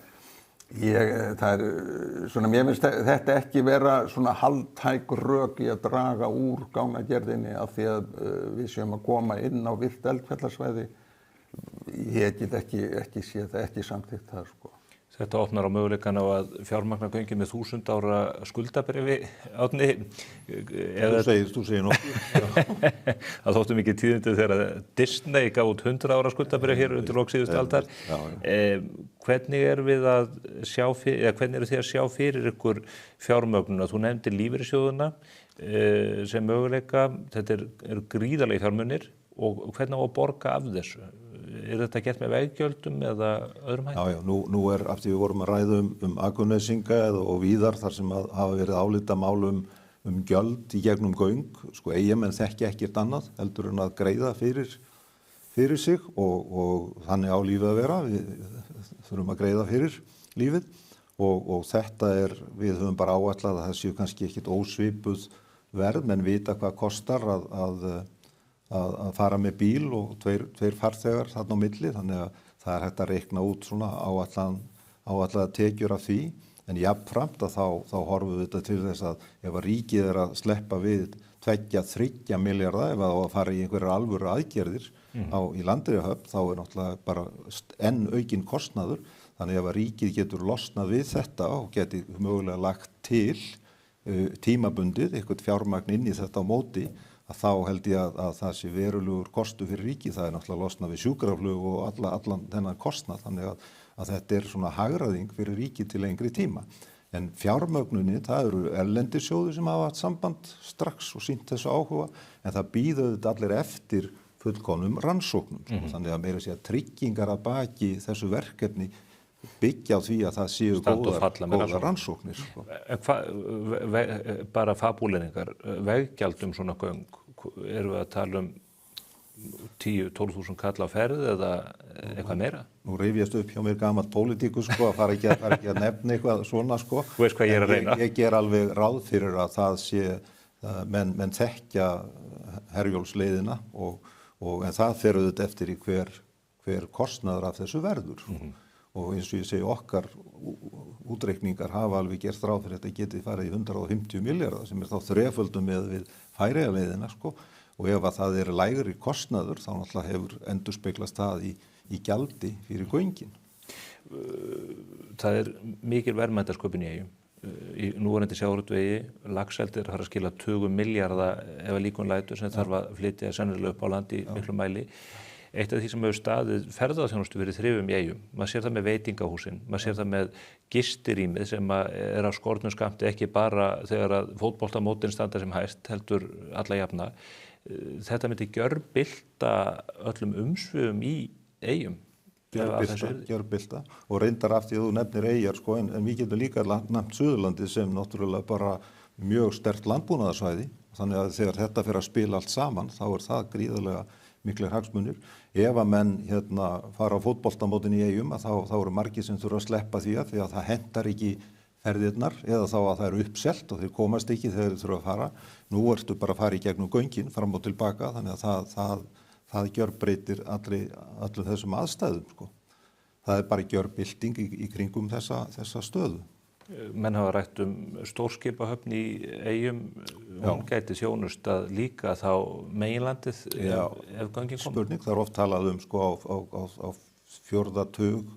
mér finnst þetta ekki vera svona haldtæk rök í að draga úr gangagerðinni af því að við séum að koma inn á virkt eldfjallasvæði. Ég get ekki séð það, ekki samþykkt það, sko. Þetta opnar á möguleikann á að fjármagna göngin með 1000 ára skuldabréfi, Árni. Þú segir nokkuð. Það þóttu mikið tíðindi þegar Disney gaf út 100 ára skuldabréf hér undir lok síðustu aldar. Hvernig eru þið að sjá fyrir ykkur fjármögnuna? Þú nefndir lífeyrissjóðuna sem möguleika. Þetta eru gríðarlegir fjármunir og hvernig á að borga af þessu? Þetta gert með veggjöldum eða öðrum hætti? Já, nú af því við vorum að ræða Akurnesinga og víðar þar sem hafa verið álitamál gjöld í gegnum göng. Sko Eyjamenn þekkja ekkert annað heldur en að greiða fyrir sig og þannig á lífið að vera. Við þurfum að greiða fyrir lífið og þetta við höfum bara áætlað að það séu kannski ekkert ósvipuð verð, menn vita hvað kostar að fara með bíl og tveir farþegar þarna á milli, þannig að það hægt að reikna út svona áætlaða tekjur af því, en jafnframt að þá horfum við þetta til þess að ef að ríkið að sleppa við 2-3 milljarða ef það á að fara í einhverjar alvöru aðgerðir í Landeyjahöfn, þá náttúrulega bara enn aukinn kostnaður, þannig ef að ríkið getur losnað við þetta og geti mögulega lagt til tímabundið eitthvað fjármagn inn í þetta á móti, að þá held ég að það sé verulegur kostu fyrir ríkið, það náttúrulega losnað við sjúkraflug og allan þennan kostnað, þannig að þetta svona hagræðing fyrir ríkið til lengri tíma. En fjármögnunin, það eru erlendissjóðir sem hafa haft samband strax og sýnt þessu áhuga, en það bíða þetta allir eftir fullkomnum rannsóknum. Þannig að meira sé að tryggingar að baki þessu verkefni byggja á því að það séu góðar rannsóknir. Bara fabúleiningar, veggjald svona göng, erum við að tala 10-12 þúsund kall á ferð eða eitthvað meira? Nú rifjast upp hjá mér gamall pólitíkus sko, að fara ekki að nefna eitthvað svona sko. Þú veist hvað ég er að reyna. Ég ger alveg ráð fyrir að það sé, menn þekkja Herjólfsleiðina en það fer auðvitað eftir í hver kostnaður af þessu verður. Og eins og ég segi okkar útreikningar hafa alveg gert ráð fyrir þetta geti farið í 150 milljarða sem þá þreföldum með við Færeyjaleiðina sko. Og ef að það lægri kostnaður þá náttúrulega hefur endurspeglast það í gjaldi fyrir göngin. Það mikil verðmætasköpun í Eyjum. Í núverandi sjávarútvegi, laxeldi að skila 20 milljarða ef að líkun lætur sem þarf að flytja sennilega upp á land í miklu mæli. Eitt af því sem hefur staðið ferðaþjónustu verið þrifum í Eyjum. Maður sér það með veitingahúsin, maður sér það með gistirýmið sem er á skornum skammti ekki bara þegar að fótboltamótin standa sem hæst, heldur alla jafna. Þetta myndi gjörbylta öllum umsvifum í Eyjum. Gjörbylta og reyndar aftur þú nefnir Eyjar sko, en við getum líka nefnt Suðurlandið sem náttúrulega bara mjög sterkt landbúnaðarsvæði. Þannig að þegar þetta fer að spila allt saman þá það gríðarlega miklir hagsmunir. Ef að menn fara á fótboltamótin í Eyjum þá eru margir sem þurfa að sleppa því að það hentar ekki ferðirnar eða þá að það eru uppselt og þeir komast ekki þegar þeir þurfa að fara. Nú ertu bara að fara í gegnum göngin fram og tilbaka þannig að það gjörbreytir allir þessum aðstæðum sko. Það bara gjörbylting í kringum þessa stöðu. Menn hafa rætt stórskipahöfn í Eyjum, hún gæti þjónustað líka þá meginlandið ef göngin kom. Spurning, það oft talað sko á fjórða tug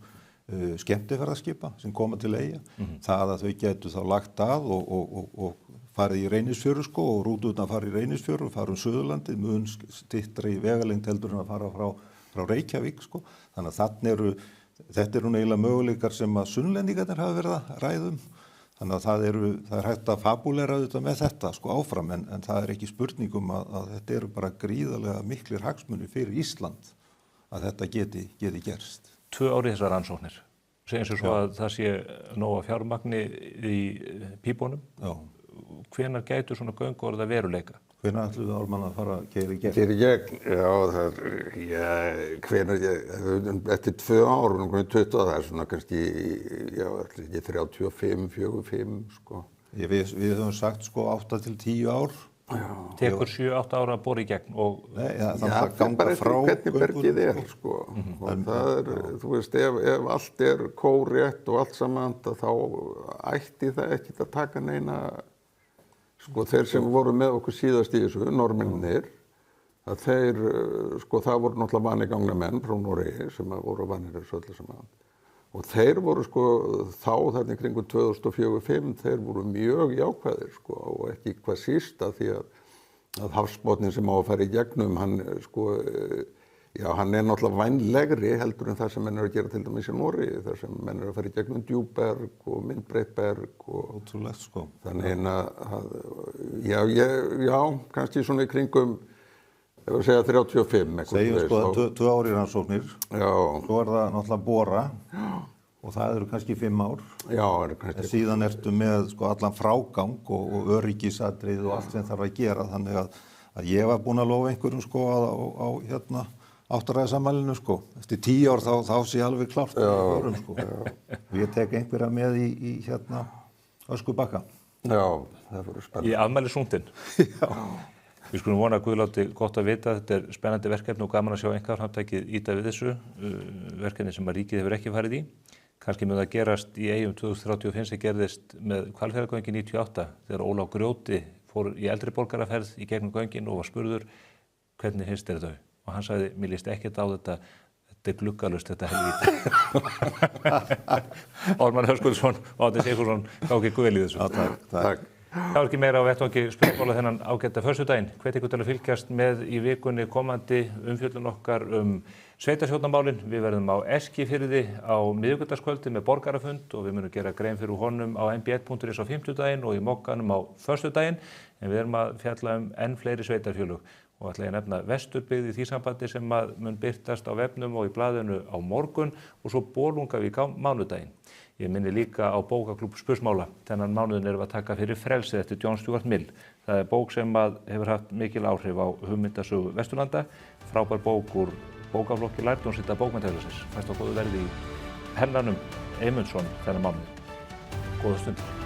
skemmtiferðaskipa sem koma til Eyja. Það að þau gætu þá lagt að og farið í Reynisfjöru sko og rúturnar farið í Reynisfjöru og farið Suðurlandið, mun styttri vegalengd heldur en að fara frá Reykjavík sko. Þannig að þetta eru eiginlega möguleikar sem að sunnlendingarnir hafa verið að ræðum. Þannig að það hægt að fabúlera auðvitað með þetta sko áfram en það ekki spurningum að þetta eru bara gríðarlega miklir hagsmunir fyrir Ísland að þetta geti gerst. 2 ár í þessar rannsóknir. Segjum sér svo að það sé nóga fjármagni í pípunum. Já. Hvenær gætu svona göng orðið að veruleika? Hvenær ætlum við Ármann að fara að keyra í gegn? Keyra í gegn, eftir 2 ár, við komum 20, það svona kannski, 35, 45, sko. Við höfum sagt sko 8 til 10 ár. Tekur 7-8 ára að bora í gegn og... Það er bara hvernig bergið sko. Og það þú veist, ef allt kórétt og allt saman, þá ætti það ekki að taka neina... Sko þeir sem voru með okkur síðast í þessu, normennir, að þeir, sko það voru náttúrulega vanigangna menn frá Noregi sem voru vanir þessu öllu saman. Og þeir voru sko þá þarna kringum 2004-05, þeir voru mjög jákvæðir sko og ekki hvað sísta því að hafsbotnin sem á að fara í gegnum, hann sko, hann náttúrulega vænlegri heldur en það sem menn að gera til dæmis í Noregi, þar sem menn að fara í gegnum djúpberg og myndbreytberg og... Ótrúlegt sko. Þannig kannski svona í kringum, ég var að segja 35. Segjum sko að 2 ár í rannsóknir, svo það náttúrulega bora og það eru kannski 5 ár. Já, kannski. En síðan ertu með sko allan frágang og öryggisatrið og allt sem þarf að gera, þannig að ég var búinn að lofa einhverjum sko á áttaræðisamælinu sko. Eftir 10 ár þá sé alveg klárt sko. Og ég tek einhverja með í Öskubakka. Já, það verður spennandi. Í afmælisúndin. Já. Við skulum vona að Guðláti gott að vita, þetta spennandi verkefni og gaman að sjá einkaframtakið ýta við þessu, verkefni sem að ríkið hefur ekki farið í. Kannski mun það gerast í Eyjum 2035 sem gerðist með Hvalfjarðargöngin 98 þegar Ólaf Grjóti fór í eldri borgaraferð í gegnum göngin og var spurður hvernig finnst þér þau? Og hann sagði, mér líst ekkert á þetta er gluggalust þetta helvíti. Ármann Höskuldsson og Árni Sigfússon gáði guðl í þessu. Takk. Það var ekki meira á vettvangi spurningamála þennan ágæta föstudaginn. Hvet ykkur til að fylgjast með í vikunni komandi umfjöllun okkar sveitarstjórnarmálin. Við verðum á Eskifirði á miðvikudagskvöldi með borgarafund og við munum gera grein fyrir honum á mbl.is á fimmtudaginn og í Mogganum á föstudaginn. En við erum að fjalla enn fleiri sveitarfélög og ætla ég að nefna Vesturbyggð í því sambandi sem mun birtast á vefnum og í blaðinu á morgun og svo Bolungarvík á mánudaginn. Ég minni líka á bókaklúbb Spursmála. Þennan mánuðin erum við að taka fyrir Frelsið eftir John Stuart Mill. Það er bók sem hefur haft mikil áhrif á hugmyndasögu Vesturlanda. Frábær bók úr bókaflokki lærdómsrita bókmenntahöfuðsins. Fæst á góðu verði í Hermanum Eymundsson þennan mánuð. Góða stundir.